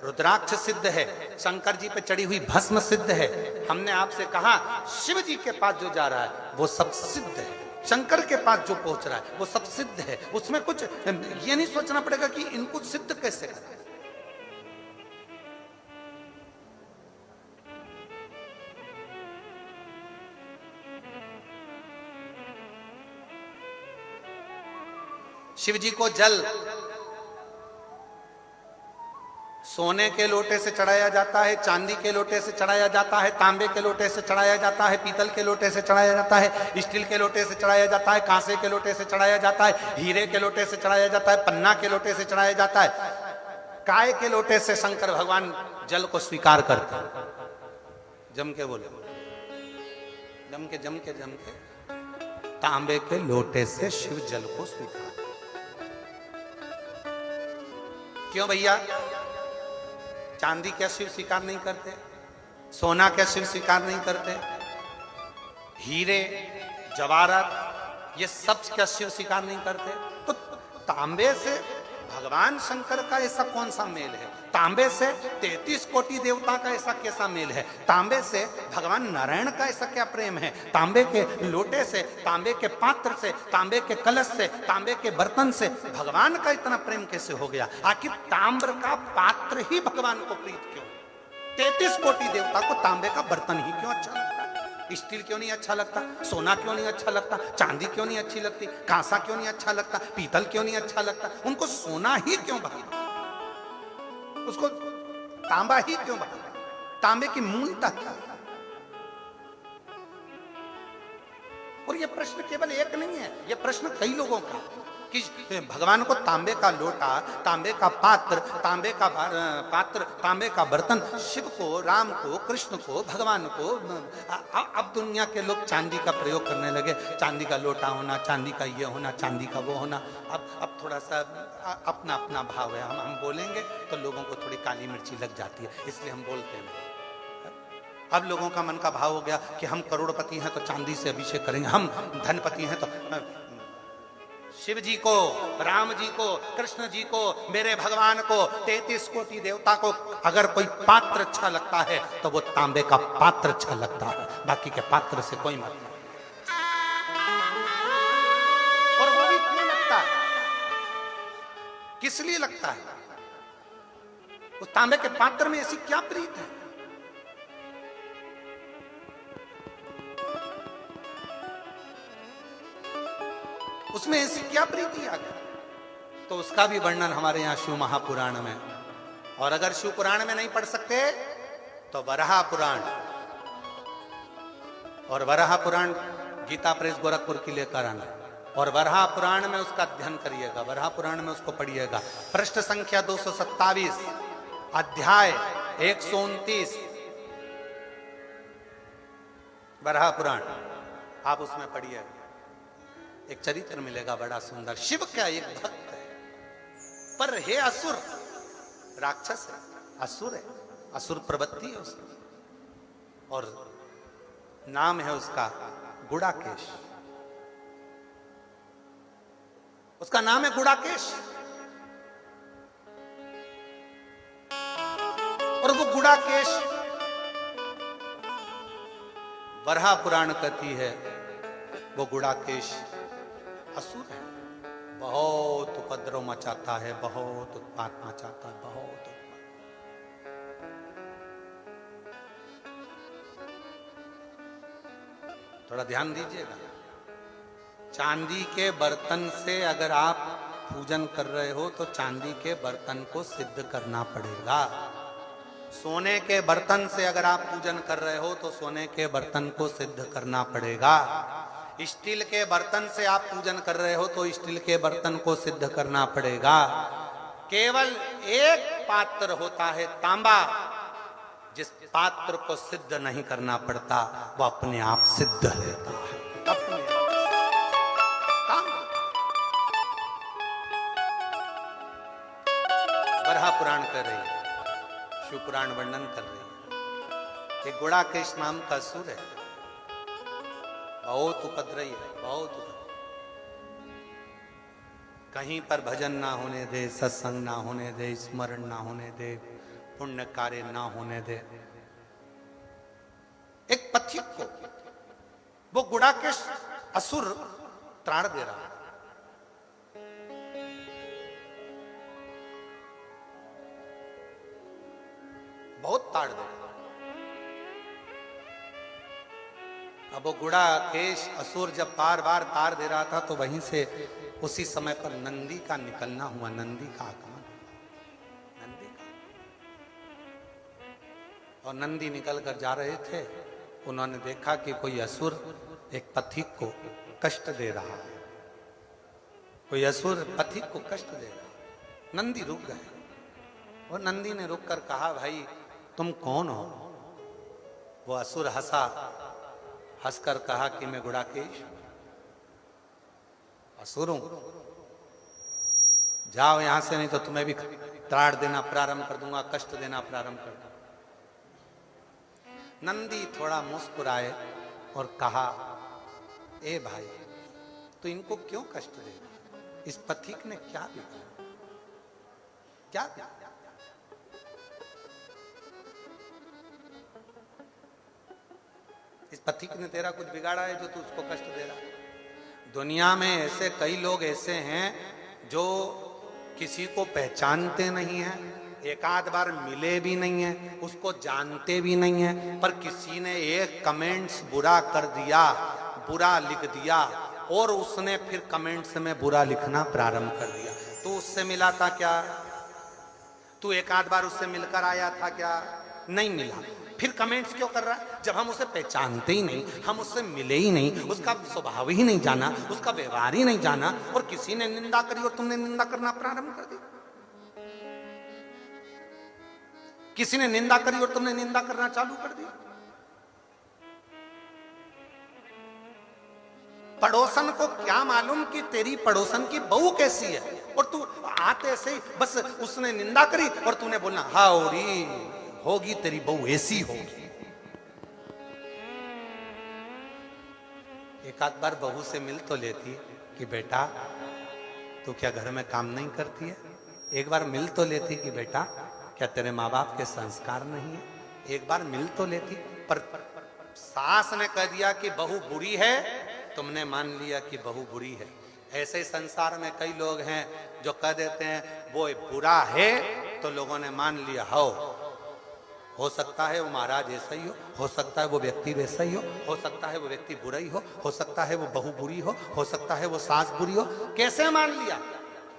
रुद्राक्ष सिद्ध है, शंकर जी पे चढ़ी हुई भस्म सिद्ध है। हमने आपसे कहा शिव जी के पास जो जा रहा है वो सब सिद्ध है, शंकर के पास जो पहुंच रहा है वो सब सिद्ध है। उसमें कुछ ये नहीं सोचना पड़ेगा कि इनको सिद्ध कैसे करें। शिव जी को जल सोने के लोटे से चढ़ाया जाता है, चांदी के लोटे से चढ़ाया जाता है, तांबे के लोटे से चढ़ाया जाता है, पीतल के लोटे से चढ़ाया जाता है, स्टील के लोटे से चढ़ाया जाता है, कांसे के लोटे से चढ़ाया जाता है, हीरे के लोटे से चढ़ाया जाता है, पन्ना के लोटे से चढ़ाया जाता है। काय के लोटे से शंकर भगवान जल को स्वीकार करते हैं। जम के बोले, जम के तांबे के लोटे से शिव जल को स्वीकार। क्यों भैया? चांदी क्या शिव स्वीकार नहीं करते? सोना क्या शिव स्वीकार नहीं करते? हीरे जवाहरात ये सब क्या शिव स्वीकार नहीं करते? तो तांबे से भगवान शंकर का ऐसा कौन सा मेल है? तांबे से 33 कोटि देवता का ऐसा कैसा मेल है? तांबे से भगवान नारायण का ऐसा क्या प्रेम है? तांबे के लोटे से, तांबे के पात्र से, तांबे के कलश से, तांबे के बर्तन से भगवान का इतना प्रेम कैसे हो गया? आखिर ताम्र का पात्र ही भगवान को प्रीत क्यों? 33 कोटि देवता को तांबे का बर्तन ही क्यों अच्छा लगता है? स्टील क्यों नहीं अच्छा लगता? सोना क्यों नहीं अच्छा लगता? चांदी क्यों नहीं अच्छी लगती? कांसा क्यों नहीं अच्छा लगता? पीतल क्यों नहीं अच्छा लगता? उनको सोना ही क्यों भाता? उसको तांबा ही क्यों भाता? तांबे की मूलता क्या? और ये प्रश्न केवल एक नहीं है, ये प्रश्न कई लोगों का कि भगवान को तांबे का लोटा, तांबे का पात्र, तांबे का बर्तन, शिव को, राम को, कृष्ण को, भगवान को। अब दुनिया के लोग चांदी का प्रयोग करने लगे, चांदी का लोटा होना, चांदी का ये होना, चांदी का वो होना। अब थोड़ा सा अपना अपना भाव है, हम बोलेंगे तो लोगों को थोड़ी काली मिर्ची लग जाती है, इसलिए हम बोलते हैं। अब लोगों का मन का भाव हो गया कि हम करोड़पति हैं तो चांदी से अभिषेक करेंगे, हम धनपति हैं तो शिव जी को, राम जी को, कृष्ण जी को, मेरे भगवान को, 33 कोटि देवता को अगर कोई पात्र अच्छा लगता है तो वो तांबे का पात्र अच्छा लगता है, बाकी के पात्र से कोई मतलब नहीं। और वो भी क्यों लगता है, किस लिए लगता है? उस तांबे के पात्र में ऐसी क्या प्रीत है? उसमें ऐसी क्या प्रीति आ गई? तो उसका भी वर्णन हमारे यहां शिव महापुराण में। और अगर शिव पुराण में नहीं पढ़ सकते तो वराह पुराण, और वराह पुराण गीता प्रेस गोरखपुर की लेकर आना, और वराह पुराण में उसका अध्ययन करिएगा, वराह पुराण में उसको पढ़िएगा। पृष्ठ संख्या 227, अध्याय 129, वराह पुराण आप उसमें पढ़िए, एक चरित्र मिलेगा बड़ा सुंदर। शिव का एक भक्त है, पर हे असुर, राक्षस है, असुर है, असुर प्रवृत्ति है उसकी, और नाम है उसका गुड़ाकेश। उसका नाम है गुड़ाकेश। और वो गुड़ाकेश वराह पुराण कहती है वो गुड़ाकेश असुर है, बहुत उपद्रव मचाता है, बहुत उत्पात मचाता है, बहुत उत्पात। थोड़ा ध्यान दीजिएगा। चांदी के बर्तन से अगर आप पूजन कर रहे हो तो चांदी के बर्तन को सिद्ध करना पड़ेगा। सोने के बर्तन से अगर आप पूजन कर रहे हो तो सोने के बर्तन को सिद्ध करना पड़ेगा। स्टील के बर्तन से आप पूजन कर रहे हो तो स्टील के बर्तन को सिद्ध करना पड़ेगा। केवल एक पात्र होता है तांबा, जिस पात्र को सिद्ध नहीं करना पड़ता वो अपने आप सिद्ध रहता है, अपने आप। वराह पुराण कर रही है, शिव पुराण वर्णन कर रही है। एक गुड़ाकेश नाम का असुर है, बहुत उपद्रवी है, बहुत उपद्रवी। कहीं पर भजन ना होने दे, सत्संग ना होने दे, स्मरण ना होने दे, पुण्य कार्य ना होने दे। एक पथिक को वो गुड़ाकेश असुर त्राण दे रहा है। बहुत ताड़ दे रहा है। अब वो गुड़ाकेश असुर जब बार बार तार दे रहा था तो वहीं से उसी समय पर नंदी का निकलना हुआ, नंदी का आगमन, नंदी का। और नंदी निकल कर जा रहे थे, उन्होंने देखा कि कोई असुर एक पथिक को कष्ट दे रहा है, कोई असुर पथिक को कष्ट दे रहा है। नंदी रुक गए और नंदी ने रुक कर कहा, भाई तुम कौन हो? वो असुर हंसा, हंसकर कहा कि मैं गुड़ाकेश असुर हूं, जाओ यहां से, नहीं तो तुम्हें भी त्राण देना प्रारंभ कर दूंगा, कष्ट देना प्रारंभ कर दूंगा। नंदी थोड़ा मुस्कुराए और कहा, ए भाई तो इनको क्यों कष्ट दे रहा? इस पथिक ने क्या बिगाड़ा? क्या बिगाड़ा? इस पथिक ने तेरा कुछ बिगाड़ा है जो तू उसको कष्ट दे रहा है? दुनिया में ऐसे कई लोग ऐसे हैं जो किसी को पहचानते नहीं हैं, एक आध बार मिले भी नहीं है, उसको जानते भी नहीं है, पर किसी ने एक कमेंट्स बुरा कर दिया, बुरा लिख दिया, और उसने फिर कमेंट्स में बुरा लिखना प्रारंभ कर दिया। तू उससे मिला था क्या? तू एक आध बार उससे मिलकर आया था क्या? नहीं मिला, फिर कमेंट्स क्यों कर रहा है? जब हम उसे पहचानते ही नहीं, हम उससे मिले ही नहीं, उसका स्वभाव ही नहीं जाना, उसका व्यवहार ही नहीं जाना, और किसी ने निंदा करी और तुमने निंदा करना प्रारंभ कर दी। किसी ने निंदा करी और तुमने निंदा करना चालू कर दी। पड़ोसन को क्या मालूम कि तेरी पड़ोसन की बहू कैसी है, और तू आते से ही बस उसने निंदा करी और तूने बोलना हाउरी होगी तेरी बहू ऐसी होगी। एक आध बार बहू से मिल तो लेती कि बेटा तू क्या घर में काम नहीं करती है? एक बार मिल तो लेती कि बेटा क्या तेरे माँ बाप के संस्कार नहीं है? एक बार मिल तो लेती। पर सास ने कह दिया कि बहू बुरी है, तुमने मान लिया कि बहू बुरी है। ऐसे ही संसार में कई लोग हैं जो कह देते हैं वो बुरा है, तो लोगों ने मान लिया। हो सकता है वो महाराज ऐसा ही हो सकता है वो व्यक्ति वैसा ही हो सकता है वो व्यक्ति बुरा ही हो सकता है वो बहू बुरी हो सकता है वो सास बुरी हो। कैसे मान लिया?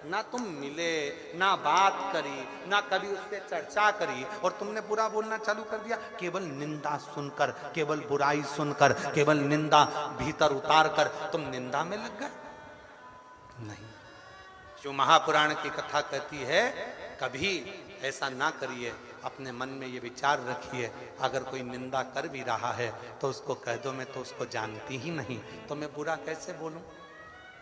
ना तुम मिले, ना बात करी, ना कभी उससे चर्चा करी, और तुमने बुरा बोलना चालू कर दिया। केवल निंदा सुनकर, केवल बुराई सुनकर, केवल निंदा भीतर उतार कर तुम निंदा में लग गए। नहीं, जो महापुराण की कथा कहती है कभी ऐसा ना करिए। अपने मन में ये विचार रखिए, अगर कोई निंदा कर भी रहा है तो उसको कह दो मैं तो उसको जानती ही नहीं, तो मैं बुरा कैसे बोलूं?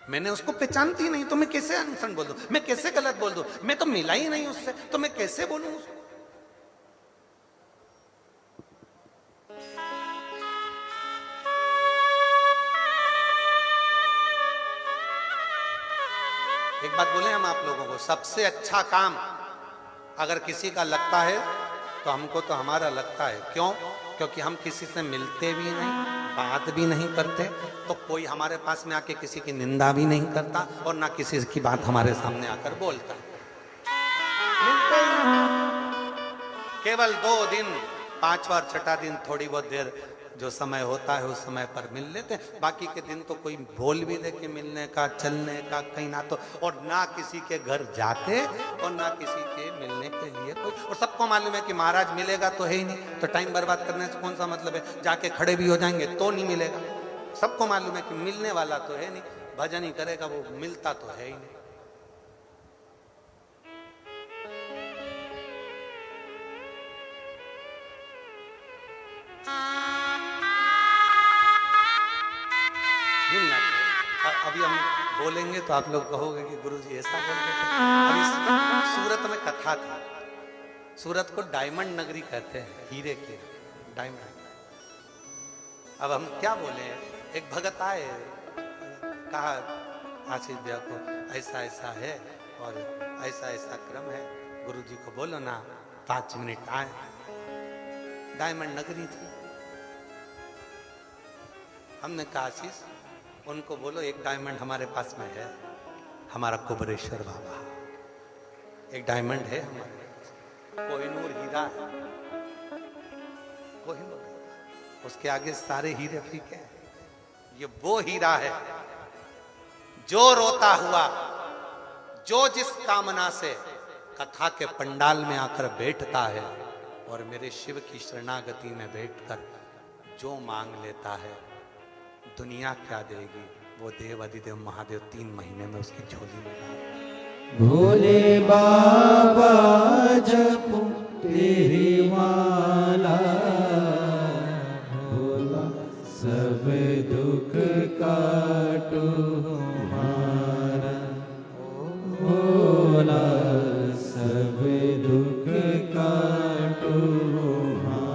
मैंने उसको पहचानती ही नहीं, तो मैं कैसे अनसन बोल दूं? मैं कैसे गलत बोल दूं? मैं तो मिला ही नहीं उससे, तो मैं कैसे बोलूं उसको? एक बात बोले हम आप लोगों को, सबसे अच्छा काम अगर किसी का लगता है तो हमको तो हमारा लगता है। क्यों? क्योंकि हम किसी से मिलते भी नहीं, बात भी नहीं करते, तो कोई हमारे पास में आके किसी की निंदा भी नहीं करता और ना किसी की बात हमारे सामने आकर बोलता। मिलते ही नहीं। केवल 2 दिन, 5वां और 6ठा दिन थोड़ी बहुत देर जो समय होता है उस समय पर मिल लेते हैं। बाकी के दिन तो कोई बोल भी दे कि मिलने का, चलने का, कहीं ना तो, और ना किसी के घर जाते और ना किसी के मिलने के लिए कोई। और सबको मालूम है कि महाराज मिलेगा तो है ही नहीं, तो टाइम बर्बाद करने से कौन सा मतलब है? जाके खड़े भी हो जाएंगे तो नहीं मिलेगा। सबको मालूम है कि मिलने वाला तो है नहीं, भजन ही करेगा वो, मिलता तो है ही नहीं। अभी हम बोलेंगे तो आप लोग कहोगे कि गुरुजी ऐसा बोल रहे थे। अभी सूरत में कथा थी। सूरत को डायमंड नगरी कहते हैं, हीरे की डायमंड। अब हम क्या बोले? एक भगत आए, कहा आशीष भैया को ऐसा ऐसा है और ऐसा ऐसा क्रम है, गुरुजी को बोलो ना 5 मिनट आए। डायमंड नगरी थी। हमने कहा आशीष उनको बोलो एक डायमंड हमारे पास में है, हमारा कुबरेश्वर बाबा। एक डायमंड है हमारे पास, कोहिनूर हीरा है, कोहिनूर, उसके आगे सारे हीरे फीके हैं। ये वो हीरा है जो रोता हुआ, जो जिस कामना से कथा के पंडाल में आकर बैठता है और मेरे शिव की शरणागति में बैठकर जो मांग लेता है, दुनिया क्या देगी वो देव अधिदेव महादेव 3 महीने में उसकी झोली में डाल। भोले बाबा जपो तेरी माला, भोला सब दुख काटो हमारा, भोला सब दुख काटो हमारा।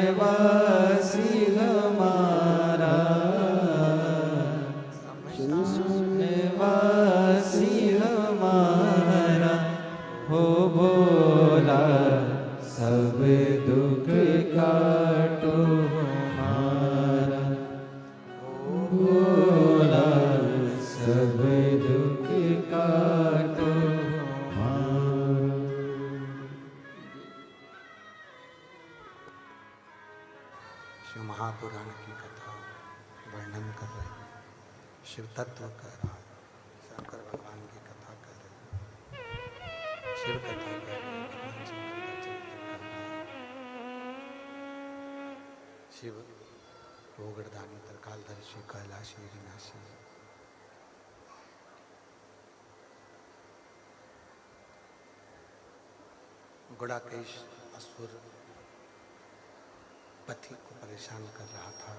शानवासी हमारा, शानवासी हमारा, हो भोला सब दुख काटो हमारा, हो भोला सब दुख काटो हमारा। शिव महापुराण की कथा वर्णन कर रहे हैं, शिव तत्व कह रहा है, शंकर भगवान की कथा कर रहे हैं, शिव कथा कर रहे हैं, भगवान शंकर का चरित्र कर रहे हैं। शिव भोगड़दानी त्रिकालदर्शी कैलाशी विनाशी, गुड़ाकेश असुर पति को परेशान कर रहा था,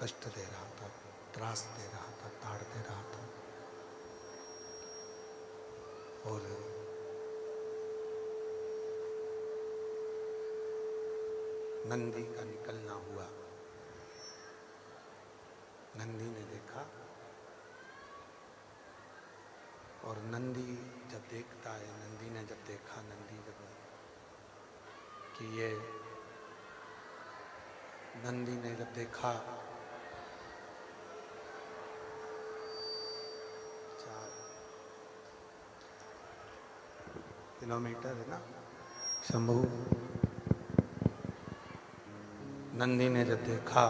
कष्ट दे रहा था, त्रास दे रहा था, ताड़ दे रहा था। और नंदी का निकलना हुआ। नंदी ने देखा, और नंदी जब देखता है, नंदी ने जब देखा, नंदी जब कि ये नंदी ने जब देखा 4 किलोमीटर है ना शंभू। नंदी ने जब देखा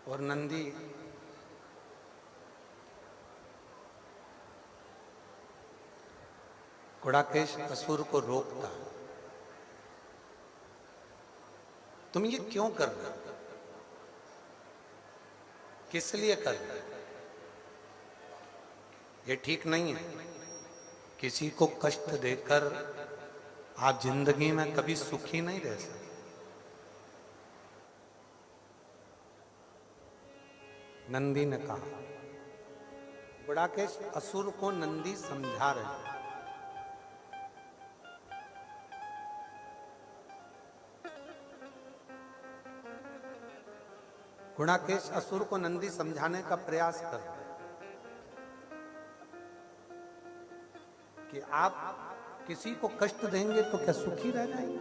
और नंदी गुड़ाकेश असुर को रोकता, तुम ये क्यों कर रहे हो, किस लिए कर रहे हो, ये ठीक नहीं है। किसी को कष्ट देकर आप जिंदगी में कभी सुखी नहीं रह सकते। नंदी ने कहा, गुड़ाकेश असुर को नंदी समझा रहे हैं। गुड़ाकेश असुर को नंदी समझाने का प्रयास कर रहे हैं कि आप किसी को कष्ट देंगे तो क्या सुखी रह जाएंगे।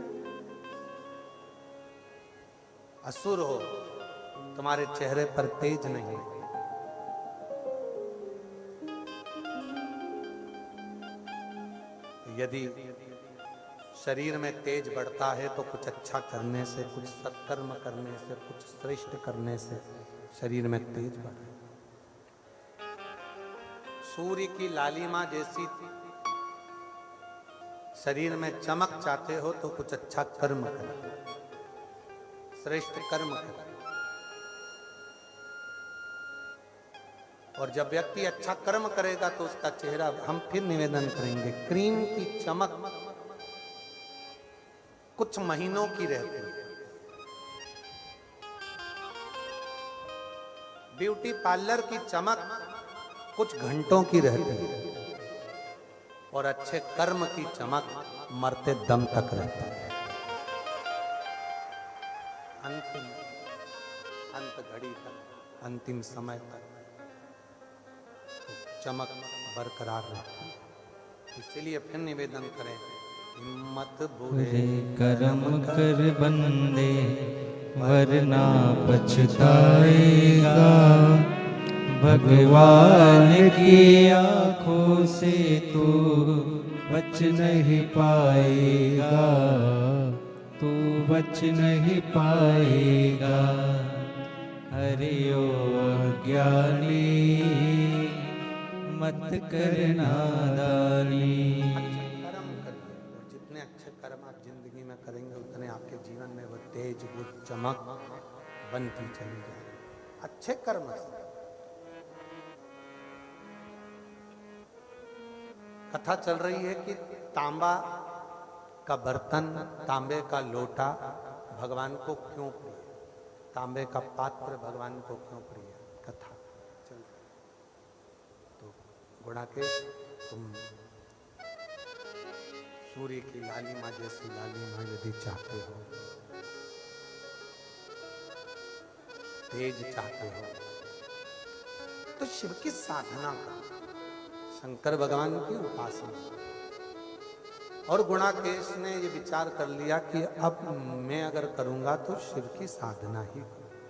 असुर हो, तुम्हारे चेहरे पर तेज नहीं, यदि शरीर में तेज बढ़ता है तो कुछ अच्छा करने से, कुछ सत्कर्म करने से, कुछ श्रेष्ठ करने से शरीर में तेज बढ़े। सूर्य की लालिमा जैसी शरीर में चमक चाहते हो तो कुछ अच्छा कर्म करो, श्रेष्ठ कर्म करो। और जब व्यक्ति अच्छा कर्म करेगा तो उसका चेहरा, हम फिर निवेदन करेंगे, क्रीम की चमक कुछ महीनों की रहती है, ब्यूटी पार्लर की चमक कुछ घंटों की रहती है, और अच्छे कर्म की चमक मरते दम तक रहती है। अंत घड़ी तक, अंतिम समय तक चमक बरकरार रहती है। इसलिए फिर निवेदन करें, हिम्मत बुरे कर्म कर बंदे वरना पछताएगा, भगवान की आंखों से तू बच नहीं पाएगा, तू बच नहीं पाएगा। हरि ओ अज्ञानी मत कर नादानी। कर्म करिए, और जितने अच्छे कर्म आप जिंदगी में करेंगे उतने आपके जीवन में वो तेज, वो चमक बनती चली जाएगी। अच्छे कर्म से। कथा चल रही है कि तांबा का बर्तन, तांबे का लोटा भगवान को क्यों प्रिय, तांबे का पात्र भगवान को क्यों प्रिय, कथा चल रही। तो गुड़ाकेश, तुम सूर्य की लालिमा जैसी लालिमा यदि चाहते हो, तेज चाहते हो, तो शिव की साधना करो, शंकर भगवान की उपासना। और गुणाकेश ने ये विचार कर लिया कि अब मैं अगर करूंगा तो शिव की साधना ही करूंगा,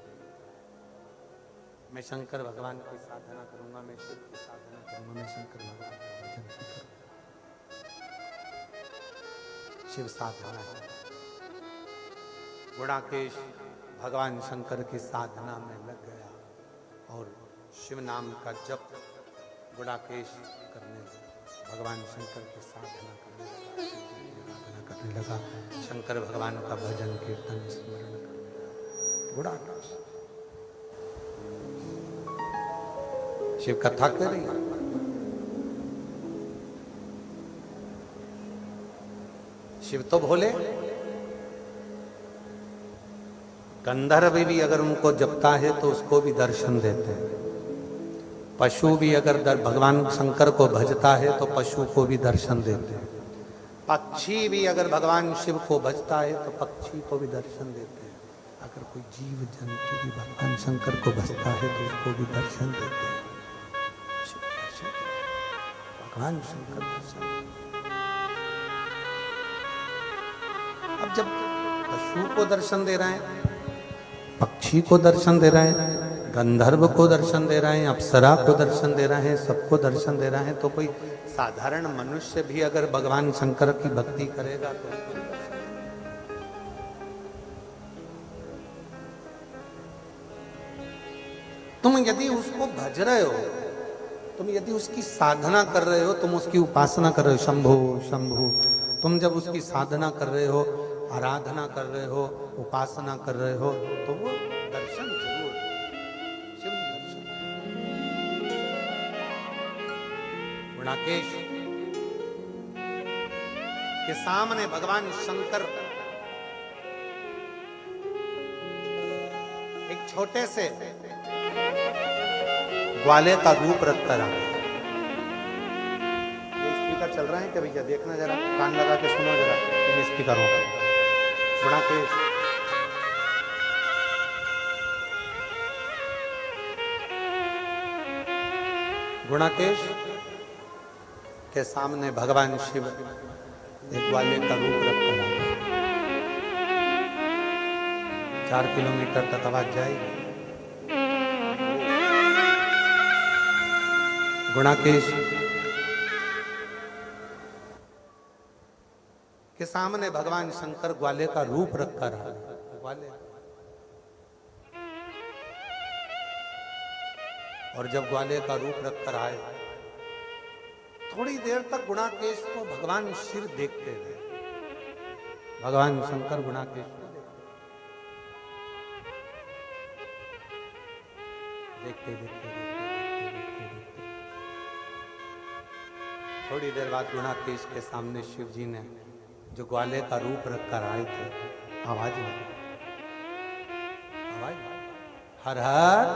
मैं शंकर भगवान की साधना करूंगा, मैं शिव की साधना करूंगा, मैं शंकर भगवान का भजन ही करूंगा। शिव साधना है। गुणाकेश भगवान शंकर की साधना में लग गया और शिव नाम का जप गुणाकेश करने लगा, भगवान शंकर की साधना करने लगा, शिव जी की आराधना करने लगा, शंकर भगवान का भजन कीर्तन स्मरण करने लगा। गुणाकेश शिव कथा कर रही है। शिव तो भोले, गंधर्व भी अगर उनको जपता है तो उसको भी दर्शन देते हैं। पशु भी अगर भगवान शंकर को भजता है तो पशु को भी दर्शन देते हैं। पक्षी भी अगर भगवान शिव को भजता है तो पक्षी को भी दर्शन देते हैं। अगर कोई जीव जंतु भी भगवान शंकर को भजता है तो उसको भी दर्शन देते हैं। भगवान शंकर दर्शन। अब जब पशु को दर्शन दे रहे हैं, पक्षी को दर्शन दे रहे हैं, गंधर्व को दर्शन दे रहे हैं, अप्सरा को दर्शन दे रहे हैं, सबको दर्शन दे रहे हैं, तो कोई साधारण मनुष्य भी अगर भगवान शंकर की भक्ति करेगा तो तुम यदि उसको भज रहे हो, तुम यदि उसकी साधना कर रहे हो, तुम उसकी उपासना कर रहे हो, शंभो शंभो, तुम जब उसकी साधना कर रहे हो, आराधना कर रहे हो, उपासना कर रहे हो, तो वो दर्शन जरूर, शिव दर्शन। गुणाकेश के सामने भगवान शंकर एक छोटे से ग्वाले का रूप रखकर आ गए। ये स्पीकर चल रहा है क्या भैया? देखना जरा, कान लगा के सुनो जरा इन स्पीकरों का। गुणाकेश गुणाकेश के सामने भगवान शिव एक ग्वाले का रूप रखकर आ गए। 4 किलोमीटर तक आवाज जाएगी। गुणाकेश के सामने भगवान शंकर ग्वाले का रूप रखकर आ गए। ग्वाले, और जब ग्वाले का रूप रखकर आए, थोड़ी देर तक गुणाकेश को भगवान शिव देखते रहे। भगवान शंकर गुणाकेश को देखते देखते थोड़ी देर बाद गुणाकेश के सामने शिव जी ने जो ग्वाले का रूप रखकर आए थे, आवाज हर हर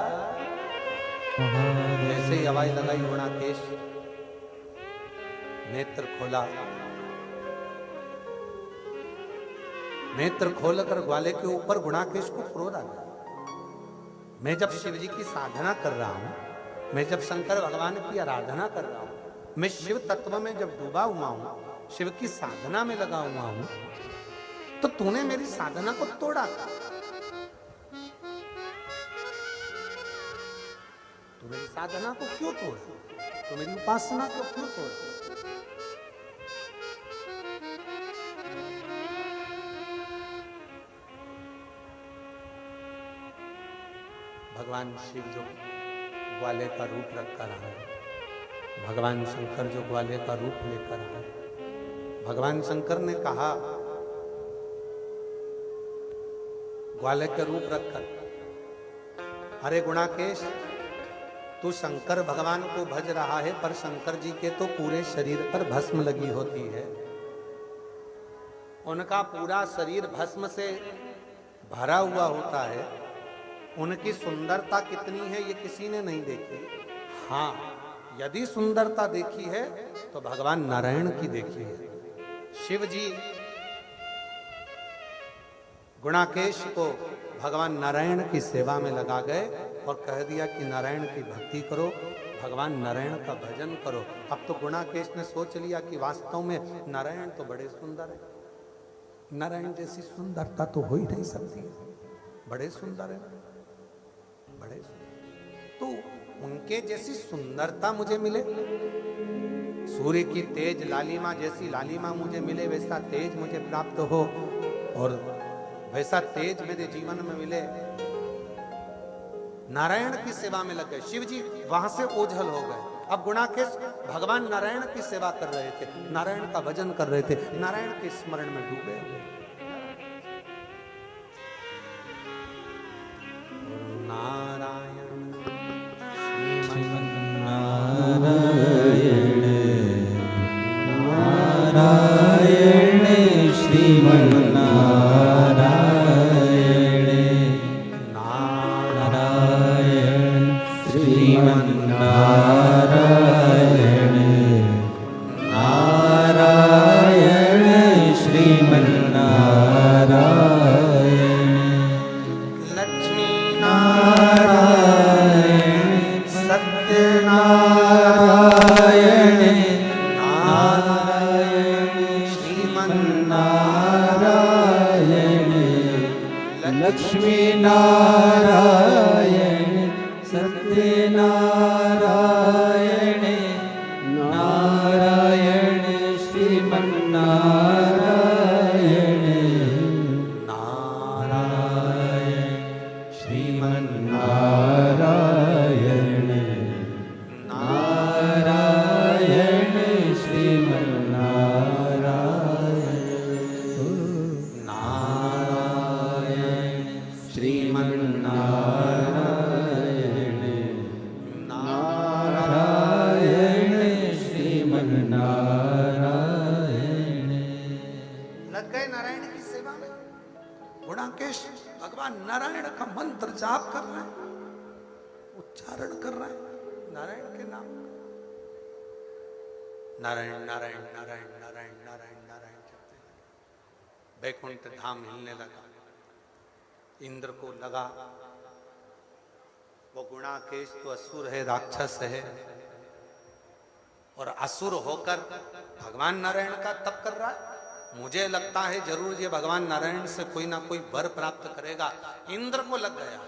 ऐसे ही आवाज लगाई। गुणाकेश नेत्र खोला, नेत्र खोलकर ग्वाले के ऊपर गुणाकेश को क्रोध आ गया। मैं जब शिव जी की साधना कर रहा हूं, मैं जब शंकर भगवान की आराधना कर रहा हूं, मैं शिव तत्व में जब डूबा हुआ हूं, शिव की साधना में लगा हुआ हूं, तो तूने मेरी साधना को तोड़ा। तू मेरी साधना को क्यों तोड़ा? तो मेरी उपासना को क्यों तोड़ा? भगवान शिव जो ग्वाले का रूप रखकर आए, भगवान शंकर जो ग्वाले का रूप लेकर आए, भगवान शंकर ने कहा ग्वाले का रूप रखकर, अरे गुणाकेश, तू शंकर भगवान को भज रहा है, पर शंकर जी के तो पूरे शरीर पर भस्म लगी होती है। उनका पूरा शरीर भस्म से भरा हुआ होता है। उनकी सुंदरता कितनी है ये किसी ने नहीं देखी। हाँ, यदि सुंदरता देखी है तो भगवान नारायण की देखी है। शिव जी गुणाकेश को भगवान नारायण की सेवा में लगा गए और कह दिया कि नारायण की भक्ति करो, भगवान नारायण का भजन करो। अब तो गुणाकेश ने सोच लिया कि वास्तव में नारायण तो बड़े सुंदर है, नारायण जैसी सुंदरता तो हो ही नहीं सकती, बड़े सुंदर है, बड़े सुंदर। तो उनके जैसी सुंदरता मुझे मिले, सूर्य की तेज लालिमा जैसी लालिमा मुझे मिले, वैसा तेज मुझे प्राप्त हो और वैसा तेज मेरे जीवन में मिले। नारायण की सेवा में लग गए शिव जी, वहां से ओझल हो गए। अब गुणाकेश भगवान नारायण की सेवा कर रहे थे, नारायण का भजन कर रहे थे, नारायण के स्मरण में डूबे हुए। नारायण नारायण नारायण श्रीमन नारायण श्रीमन्नारायण नारायण श्रीमन्नारायण लक्ष्मी नारायण सत्यनारायण नारायण श्रीमन्नारायण लक्ष्मी नारायण सत्यनारायण नारायण श्रीमन्नारायण नारायण श्रीमन्नारायण नारायण श्रीमन्नारायण नारायण श्रीमन्नारायण नारायण श्रीमन्नारायण। लग गए नारायण की सेवा में। गुणाकेश भगवान नारायण का मंत्र जाप कर रहे हैं, उच्चारण कर रहे हैं नारायण के नाम। नारायण नारायण नारायण नारायण नारायण नारायण कहते हैं। वैकुंठ धाम हिलने लगा। इंद्र को लगा वो गुणाकेश तो असुर है, राक्षस है, और असुर होकर भगवान नारायण का तप कर रहा है। मुझे लगता है जरूर ये भगवान नारायण से कोई ना कोई वर प्राप्त करेगा। इंद्र को लग गया।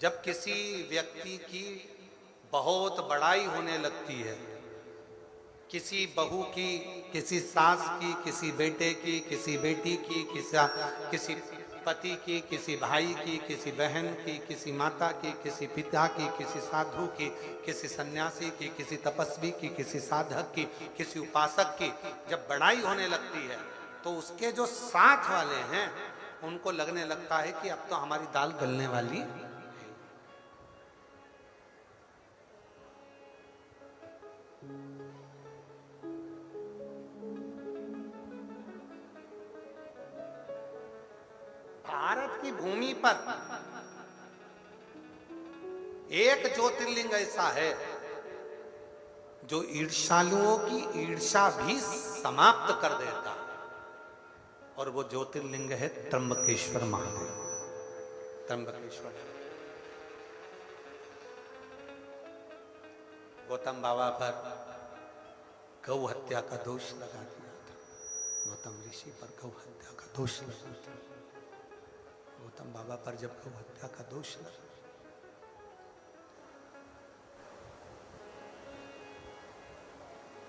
जब किसी व्यक्ति की बहुत बड़ाई होने लगती है, किसी बहू की, किसी सास की, किसी बेटे की, किसी बेटी की, किसी पति की, किसी भाई की, किसी बहन की, किसी माता की, किसी पिता की, किसी साधु की, किसी सन्यासी की, किसी तपस्वी की, किसी साधक की, किसी उपासक की जब बड़ाई होने लगती है तो उसके जो साथ वाले हैं उनको लगने लगता है कि अब तो हमारी दाल गलने वाली। भारत की भूमि पर एक ज्योतिर्लिंग ऐसा है जो ईर्ष्यालुओं की ईर्ष्या भी समाप्त कर देता, और वो ज्योतिर्लिंग है त्र्यंबकेश्वर महादेव। त्र्यंबकेश्वर गौतम बाबा पर गौ हत्या का दोष लगा दिया था। गौतम ऋषि पर गौ हत्या का दोष लगा था। गौतम बाबा पर जब गौ हत्या का दोष लगा,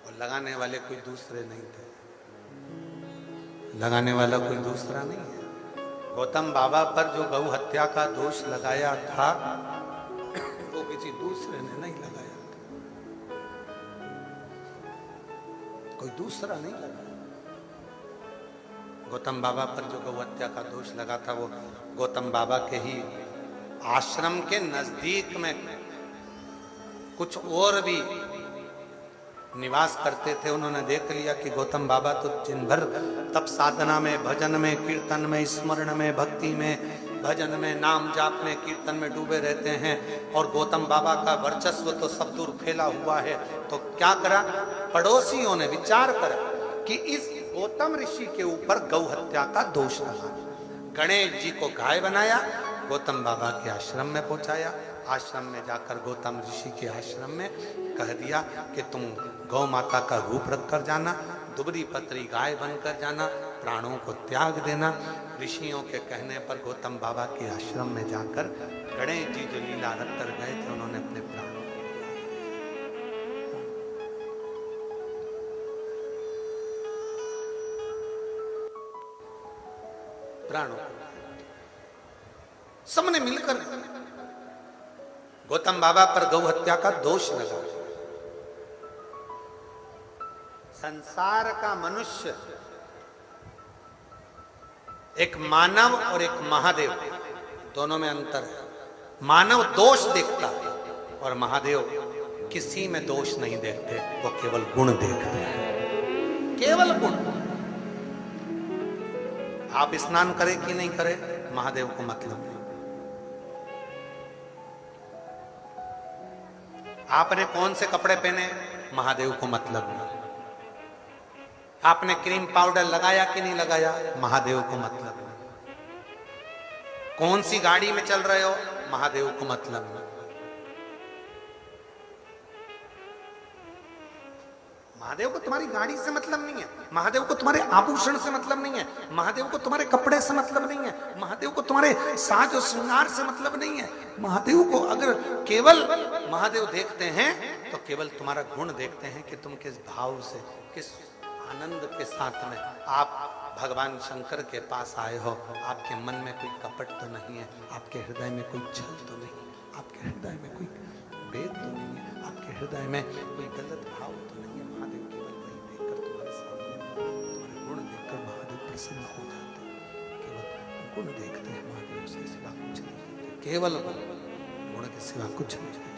और लगाने वाले कोई दूसरे नहीं थे, लगाने वाला कोई दूसरा नहीं है। गौतम बाबा पर जो गौ हत्या का दोष लगाया था वो किसी दूसरे ने नहीं लगाया था, कोई दूसरा नहीं लगाया। गौतम बाबा पर जो गौ हत्या का दोष लगा था वो गौतम बाबा के ही आश्रम के नजदीक में कुछ और भी निवास करते थे। उन्होंने देख लिया कि गौतम बाबा तो दिन भर तप साधना में, भजन में, कीर्तन में, स्मरण में, भक्ति में, भजन में, नाम जाप में, कीर्तन में डूबे रहते हैं, और गौतम बाबा का वर्चस्व तो सब दूर फैला हुआ है। तो क्या करा, पड़ोसियों ने विचार करा कि इस गौतम ऋषि के ऊपर गौ हत्या का दोष लगा। गणेश जी को गाय बनाया, गौतम बाबा के आश्रम में पहुंचाया। आश्रम में जाकर गौतम ऋषि के आश्रम में कह दिया कि तुम गौ माता का रूप रख कर जाना, दुबली पतरी गाय बनकर जाना, प्राणों को त्याग देना। ऋषियों के कहने पर गौतम बाबा के आश्रम में जाकर गणेश जी जो लीला रख कर गए थे, उन्होंने अपने प्राणों सबने मिलकर गौतम बाबा पर गौ हत्या का दोष लगा। संसार का मनुष्य, एक मानव और एक महादेव, दोनों में अंतर है। मानव दोष देखता है और महादेव किसी में दोष नहीं देखते, वो केवल गुण देखते हैं, केवल गुण। आप स्नान करें कि नहीं करें, महादेव को मतलब नहीं। आपने कौन से कपड़े पहने, महादेव को मतलब नहीं। आपने क्रीम पाउडर लगाया कि नहीं लगाया, महादेव को मतलब नहीं। कौन सी गाड़ी में चल रहे हो, महादेव को मतलब नहीं। महादेव को तुम्हारी गाड़ी से मतलब नहीं है, महादेव को तुम्हारे आभूषण से मतलब नहीं है, महादेव को तुम्हारे कपड़े से मतलब नहीं है, महादेव को तुम्हारे साज और श्रृंगार से मतलब नहीं है। महादेव को अगर केवल महादेव देखते हैं तो केवल तुम्हारा गुण देखते हैं कि तुम किस भाव से, किस आनंद के साथ में आप भगवान शंकर के पास आए हो। आपके मन में कोई कपट तो नहीं है, आपके हृदय में कोई छल तो नहीं, आपके हृदय में कोई भेद तो नहीं है, आपके हृदय में कोई गलत भाव तो नहीं है। महादेव केवल वही देखकर तुम्हारे सामने, तुम्हारे गुण देखकर महादेव प्रसन्न हो जाते हैं। केवल गुण देखते हैं महादेव, उसके सिवा कुछ नहीं देखते, केवल गुण के सिवा कुछ नहीं देखते।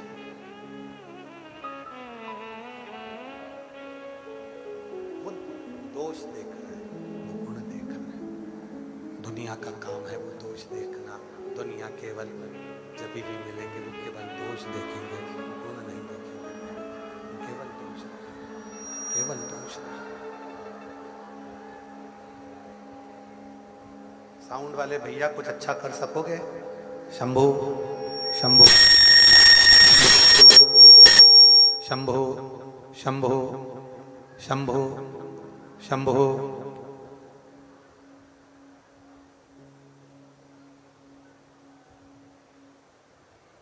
वो दोष देख रहे हैं, वो गुण देख रहे हैं। दुनिया का काम है वो दोष देखना। दुनिया केवल जब भी मिलेंगे वो केवल दोष देखेंगे, गुण नहीं देखेंगे, केवल दोष, केवल दोष। साउंड वाले भैया कुछ अच्छा कर सकोगे? शंभू शंभू शंभू शंभू शंभू शंभू।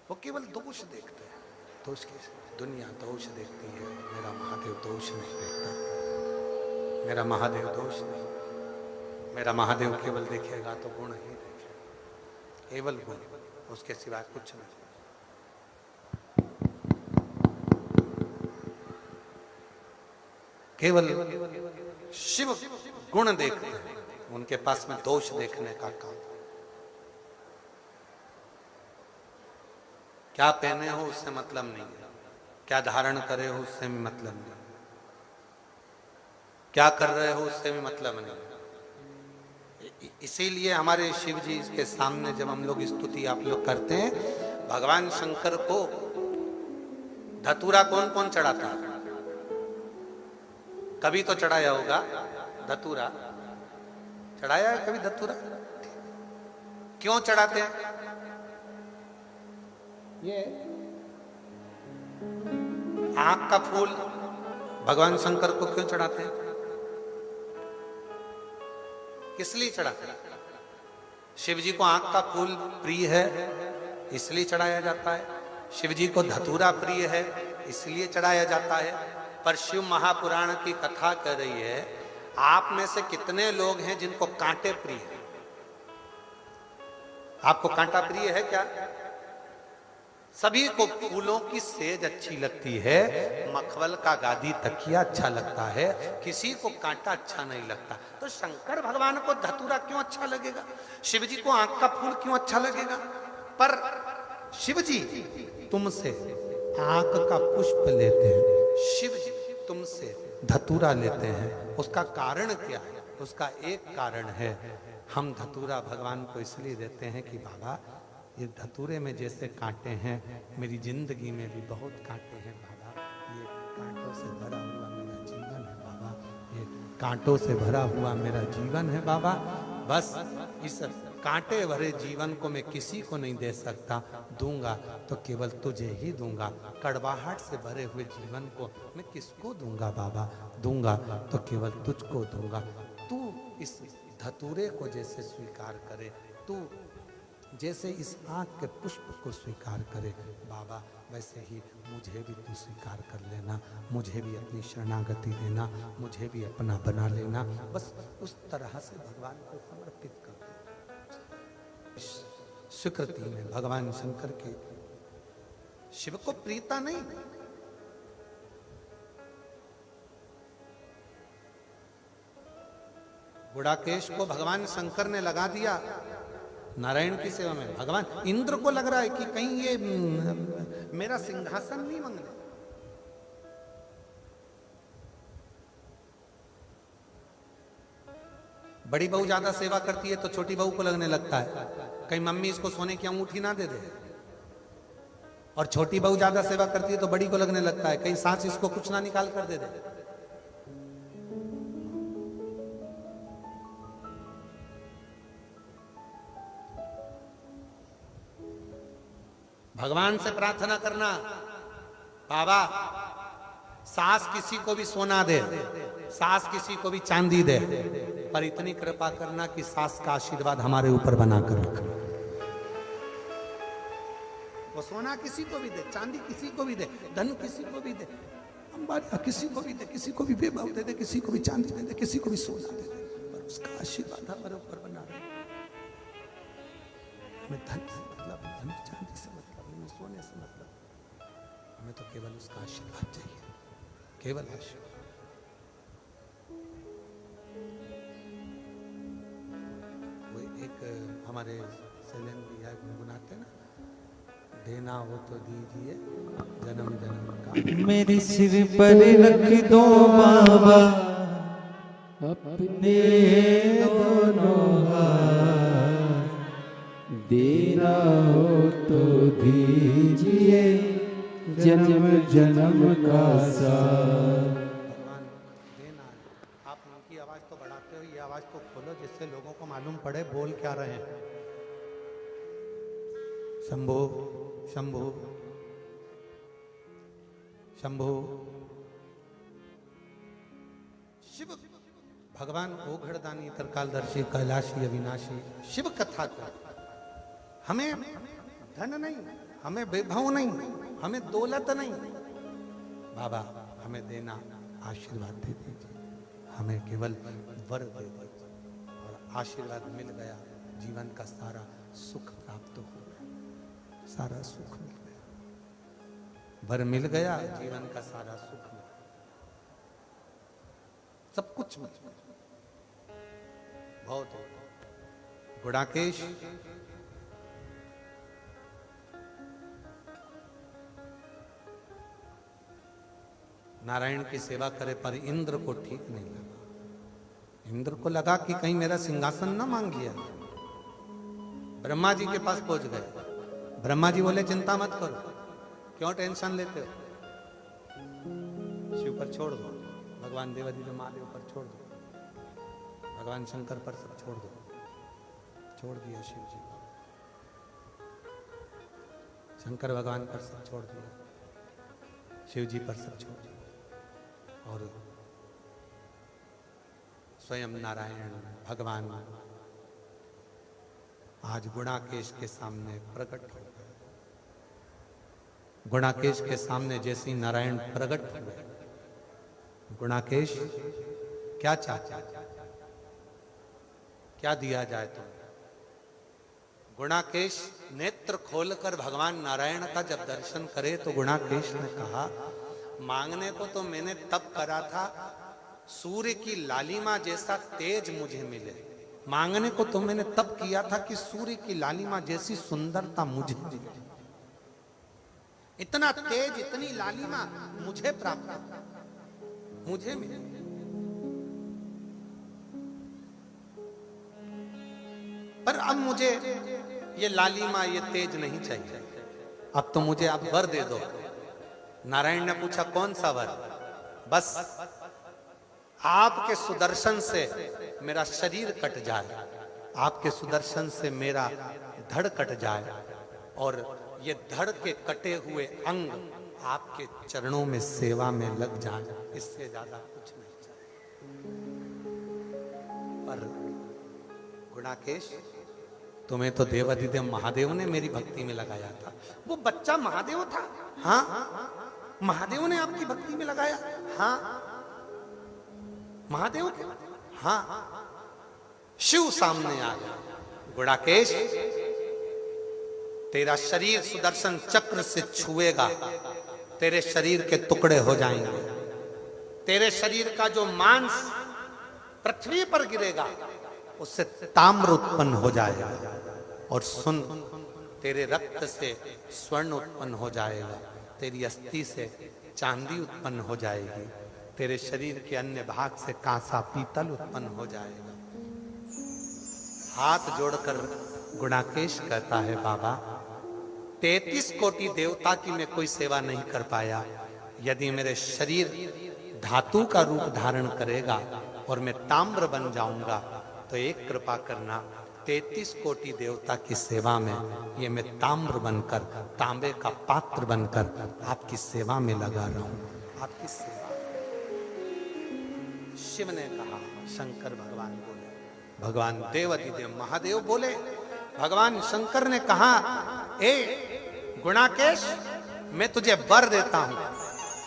वो केवल दोष देखते हैं, दोष के, दुनिया दोष देखती है, मेरा महादेव दोष नहीं देखता, मेरा महादेव दोष नहीं, मेरा महादेव केवल देखेगा तो गुण ही देखेगा, केवल गुण, उसके सिवा कुछ नहीं। केवल शिव गुण देखते हैं, उनके पास में दोष देखने का काम। क्या पहने हो उससे मतलब नहीं है, क्या धारण करे हो उससे भी मतलब नहीं, क्या कर रहे हो उससे भी मतलब नहीं। इसीलिए हमारे शिव जी के सामने जब हम लोग स्तुति आप लोग करते हैं, भगवान शंकर को धतूरा कौन कौन चढ़ाता है? कभी तो चढ़ाया होगा धतूरा, चढ़ाया है कभी धतूरा? क्यों चढ़ाते हैं? ये आंख का फूल भगवान शंकर को क्यों चढ़ाते हैं? किस लिए चढ़ाते हैं? शिव जी को आंख का फूल प्रिय है इसलिए चढ़ाया जाता है, शिव जी को धतूरा प्रिय है इसलिए चढ़ाया जाता है। पर शिव महापुराण की कथा कर रही है, आप में से कितने लोग हैं जिनको कांटे प्रिय है? आपको कांटा प्रिय है क्या? सभी को फूलों की सेज अच्छी लगती है, मखमल का गादी तकिया अच्छा लगता है, किसी को कांटा अच्छा नहीं लगता। तो शंकर भगवान को धतूरा क्यों अच्छा लगेगा? शिव जी को आंख का फूल क्यों अच्छा लगेगा? पर शिव जी तुमसे आंख का पुष्प लेते हैं, शिव जी तुमसे धतूरा लेते हैं। उसका कारण क्या है? उसका एक कारण है, हम धतूरा भगवान को इसलिए देते हैं कि बाबा ये धतूरे में जैसे कांटे हैं, मेरी जिंदगी में भी बहुत कांटे हैं बाबा, ये कांटों से भरा हुआ मेरा जीवन है बाबा, ये कांटों से भरा हुआ मेरा जीवन है बाबा। बस इस कांटे भरे जीवन को मैं किसी को नहीं दे सकता, दूंगा तो केवल तुझे ही दूंगा। कड़वाहट से भरे हुए जीवन को मैं किसको दूंगा बाबा? दूंगा तो केवल तुझको दूंगा। तू इस धतूरे को जैसे स्वीकार करे, तू जैसे इस आँख के पुष्प को स्वीकार करे बाबा, वैसे ही मुझे भी तू स्वीकार कर लेना, मुझे भी अपनी शरणागति देना, मुझे भी अपना बना लेना। बस उस तरह से भगवान को समर्पित कर दो। स्वीकृति में भगवान शंकर के शिव को प्रीता नहीं, गुड़ाकेश को भगवान शंकर ने लगा दिया नारायण की सेवा में। भगवान इंद्र को लग रहा है कि कहीं ये मेरा सिंहासन नहीं मांग रहे। बड़ी बहू ज्यादा सेवा करती है तो छोटी बहू को लगने लगता है कहीं मम्मी इसको सोने की अंगूठी ना दे दे, और छोटी बहू ज्यादा सेवा करती है तो बड़ी को लगने लगता है कहीं सास इसको कुछ ना निकाल कर दे दे। भगवान से प्रार्थना करना, बाबा सास किसी को भी सोना दे, सास किसी को भी चांदी दे, पर इतनी कृपा करना कि सास का आशीर्वाद हमारे ऊपर बनाकर रखना। वो सोना किसी को भी दे, चांदी किसी को भी दे, धन किसी को भी दे, अंबानी किसी को भी दे, किसी को भी बेबाव दे दे, किसी को भी चांदी दे दे, किसी को भी सोना दे दे, पर उसका आशीर्वाद हमारे ऊपर बना रहे। हमें धन से मतलब नहीं, हमें चांदी से मतलब नहीं, हमें सोने से मतलब, हमें तो केवल उसका आशीर्वाद चाहिए, केवल आशीर्वाद। वो एक हमारे सैलेन भैया गुनगुनाते ना, देना हो तो दीजिए जन्म जन्म का, मेरी सिर पर रख दो बाबा अपने दोनों हाथ, देना हो तो दीजिए जन्म जन्म का साथ। भगवान देना है। आप उनकी आवाज तो बढ़ाते हो, ये आवाज तो खोलो जिससे लोगों को मालूम पड़े बोल क्या रहे हैं। शंभो शंभो शंभो शिव भगवान ओघड़दानी तरकालदर्शी कैलाशी अविनाशी शिव कथा को, हमें धन नहीं, हमें वैभव नहीं, हमें दौलत नहीं, बाबा हमें देना आशीर्वाद दे दीजिए, हमें केवल वर दे दीजिए, और आशीर्वाद मिल गया जीवन का सारा सुख प्राप्त हो गया, सारा सुख मिल गया, वर मिल गया जीवन का सारा सुख मिल गया, सब कुछ मिल गया। बहुत गुणाकेश नारायण की सेवा करे पर इंद्र को ठीक नहीं लगा। इंद्र को लगा कि कहीं मेरा सिंहासन ना मांग लिया। ब्रह्मा जी के पास पहुंच गए। ब्रह्मा जी बोले चिंता मत करो, क्यों टेंशन लेते हो, शिव पर छोड़ दो, भगवान देवादिदेव महादेव पर छोड़ दो, भगवान शंकर पर सब छोड़ दो। छोड़ दिया शिव जी को, शंकर भगवान पर सब छोड़ दिया, शिव जी पर सब छोड़ दिया, और स्वयं नारायण भगवान आज गुणाकेश के सामने प्रकट हो गए। गुणाकेश के सामने जैसी नारायण प्रकट हुए, गुणाकेश क्या चाहता, क्या दिया जाए तुम? गुणाकेश नेत्र खोलकर भगवान नारायण का जब दर्शन करे तो गुणाकेश ने कहा, मांगने को तो मैंने तब करा था सूर्य की लालिमा जैसा तेज मुझे मिले, मांगने को तो मैंने तब किया था कि सूर्य की लालिमा जैसी सुंदरता मुझे मिले, इतना तेज इतनी लालिमा मुझे प्राप्त हो, मुझे मिले। पर अब मुझे ये लालिमा ये तेज नहीं चाहिए, अब तो मुझे आप वर दे दो। नारायण ने पूछा कौन सा वर? बस आपके सुदर्शन से मेरा शरीर कट जाए, आपके सुदर्शन से मेरा धड़ कट जाए, और ये धड़ के कटे हुए अंग आपके चरणों में सेवा में लग जाए, इससे ज्यादा कुछ नहीं चाहिए। पर गुणाकेश तुम्हें तो देवादिदेव महादेव ने मेरी भक्ति में लगाया था। वो बच्चा महादेव था, हाँ महादेव ने आपकी भक्ति में लगाया, हाँ महादेव थे, हाँ। शिव सामने आ गया, गुणाकेश तेरा शरीर सुदर्शन चक्र से छुएगा, तेरे शरीर के टुकड़े हो जाएंगे, तेरे शरीर का जो मांस पृथ्वी पर गिरेगा उससे ताम्र उत्पन्न हो जाएगा, और सुन तेरे रक्त से स्वर्ण उत्पन्न हो जाएगा, तेरी अस्थि से चांदी उत्पन्न हो जाएगी, तेरे शरीर के अन्य भाग से कांसा पीतल उत्पन्न हो जाएगा, हाथ जोड़कर गुणाकेश कहता है, बाबा 33 कोटि देवता की मैं कोई सेवा नहीं कर पाया। यदि मेरे शरीर धातु का रूप धारण करेगा और मैं ताम्र बन जाऊंगा तो एक कृपा करना, 33 कोटि देवता की सेवा में ये मैं ताम्र बनकर, तांबे का पात्र बनकर आपकी सेवा में लगा रहा हूं, आपकी सेवा। शिव ने कहा, शंकर भगवान बोले, भगवान देवाधिदेव महादेव बोले, भगवान शंकर ने कहा, ए गुणाकेश, मैं तुझे वर देता हूं,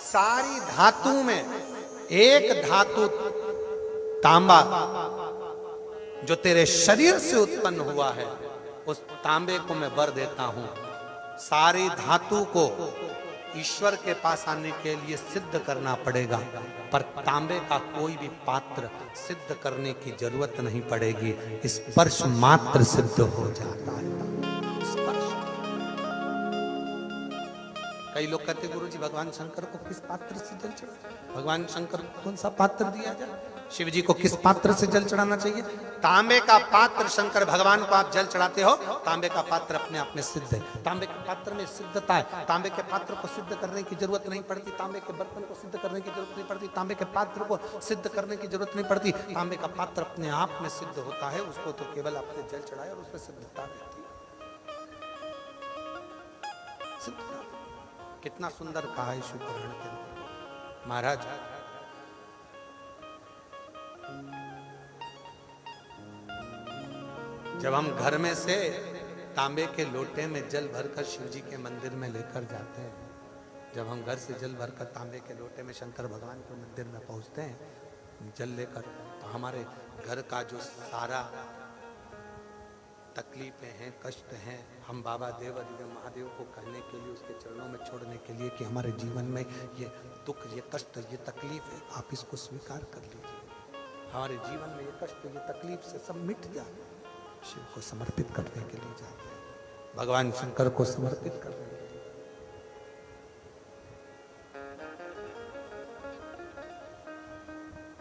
सारी धातु में एक धातु तांबा जो तेरे शरीर से उत्पन्न हुआ है, उस तांबे को मैं वर देता हूं। सारी धातु को ईश्वर के पास आने के लिए सिद्ध करना पड़ेगा, पर तांबे का कोई भी पात्र सिद्ध करने की जरूरत नहीं पड़ेगी, स्पर्श मात्र सिद्ध हो जाता है। स्पर्श। कई लोग कहते, गुरुजी भगवान शंकर को किस पात्र से जल चढ़ाए? भगवान शंकर को कौन सा पात्र दिया जाए? शिव जी को किस पात्र से जल चढ़ाना चाहिए? तांबे का पात्र शंकर भगवान को आप जल चढ़ाते हो, तांबे का पात्र अपने आप में सिद्ध है। तांबे के पात्र में सिद्धता है। तांबे के पात्र को सिद्ध करने की जरूरत नहीं पड़ती, तांबे के बर्तन को सिद्ध करने की जरूरत नहीं पड़ती, तांबे के पात्र को सिद्ध करने की जरूरत नहीं पड़ती। तांबे का पात्र अपने आप में सिद्ध होता है, उसको तो केवल आपने जल चढ़ाया और उसमें सिद्धता रहती है। कितना सुंदर कहा है शिवपुराण के अंदर महाराज। जब हम घर में से तांबे के लोटे में जल भरकर शिव जी के मंदिर में लेकर जाते हैं, जब हम घर से जल भरकर तांबे के लोटे में शंकर भगवान के मंदिर में पहुंचते हैं जल लेकर, तो हमारे घर का जो सारा तकलीफें हैं, कष्ट हैं, हम बाबा देवाधिदेव महादेव को कहने के लिए, उसके चरणों में छोड़ने के लिए कि हमारे जीवन में ये दुख, ये कष्ट, ये तकलीफ है, आप इसको स्वीकार कर लीजिए। हमारे जीवन में ये कष्ट, ये तकलीफ से सब मिट जाए। शिव को समर्पित करने के लिए जाते हैं, भगवान शंकर को समर्पित करने के लिए।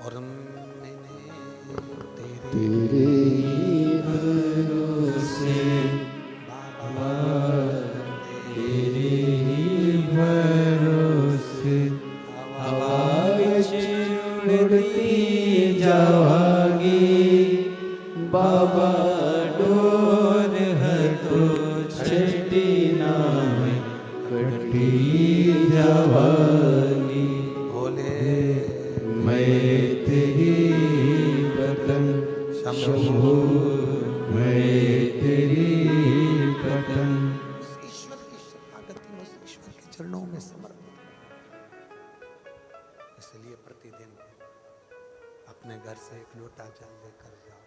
और मैंने तेरे भरोसे बाबा, तेरे भरोसे आवाज़ उड़ती जावागी बाबा, डोर है तो छठी नाम कटी जावागी। बोले मैं तेरी बतन शंभु, मैं तेरी बतन। ईश्वर की शरणागति में, ईश्वर के चरणों में समर्पित। इसलिए प्रतिदिन अपने घर से एक लोटा जल लेकर जाओ,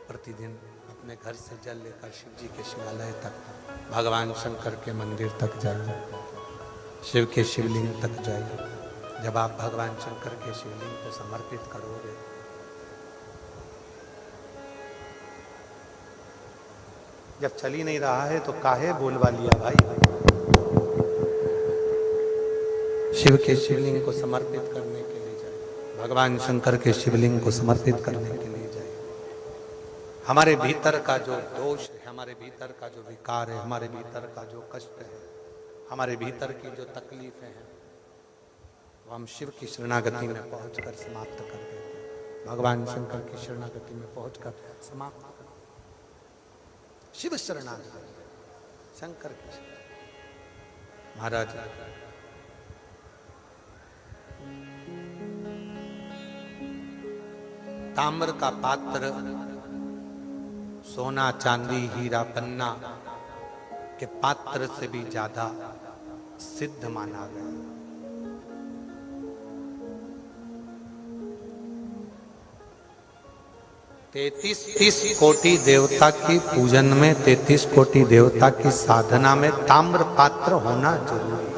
प्रतिदिन अपने घर से जल लेकर शिव जी के शिवालय तक, भगवान शंकर के मंदिर तक जाइए, शिव के शिवलिंग तक जाइए। जब आप भगवान शंकर के शिवलिंग को समर्पित करोगे, जब चल ही नहीं रहा है तो काहे बोलवा लिया भाई। शिव के शिवलिंग को समर्पित करने के लिए जाइए, भगवान शंकर के शिवलिंग को समर्पित करने के लिए जाइए। हमारे भीतर का जो दोष है, हमारे भीतर का जो विकार है, हमारे भीतर का जो कष्ट है, हमारे भीतर की जो तकलीफें हैं, वो हम शिव की शरणागति में पहुंचकर समाप्त कर देते हैं। भगवान शंकर की शरणागति में पहुंचकर समाप्त कर, शिव शरणागति, शंकर की शरणागति। महाराज ताम्र का पात्र सोना चांदी हीरा पन्ना के पात्र से भी ज्यादा सिद्ध माना गया। तैतीस कोटि देवता की पूजन में, 33 कोटि देवता की साधना में ताम्र पात्र होना जरूरी है।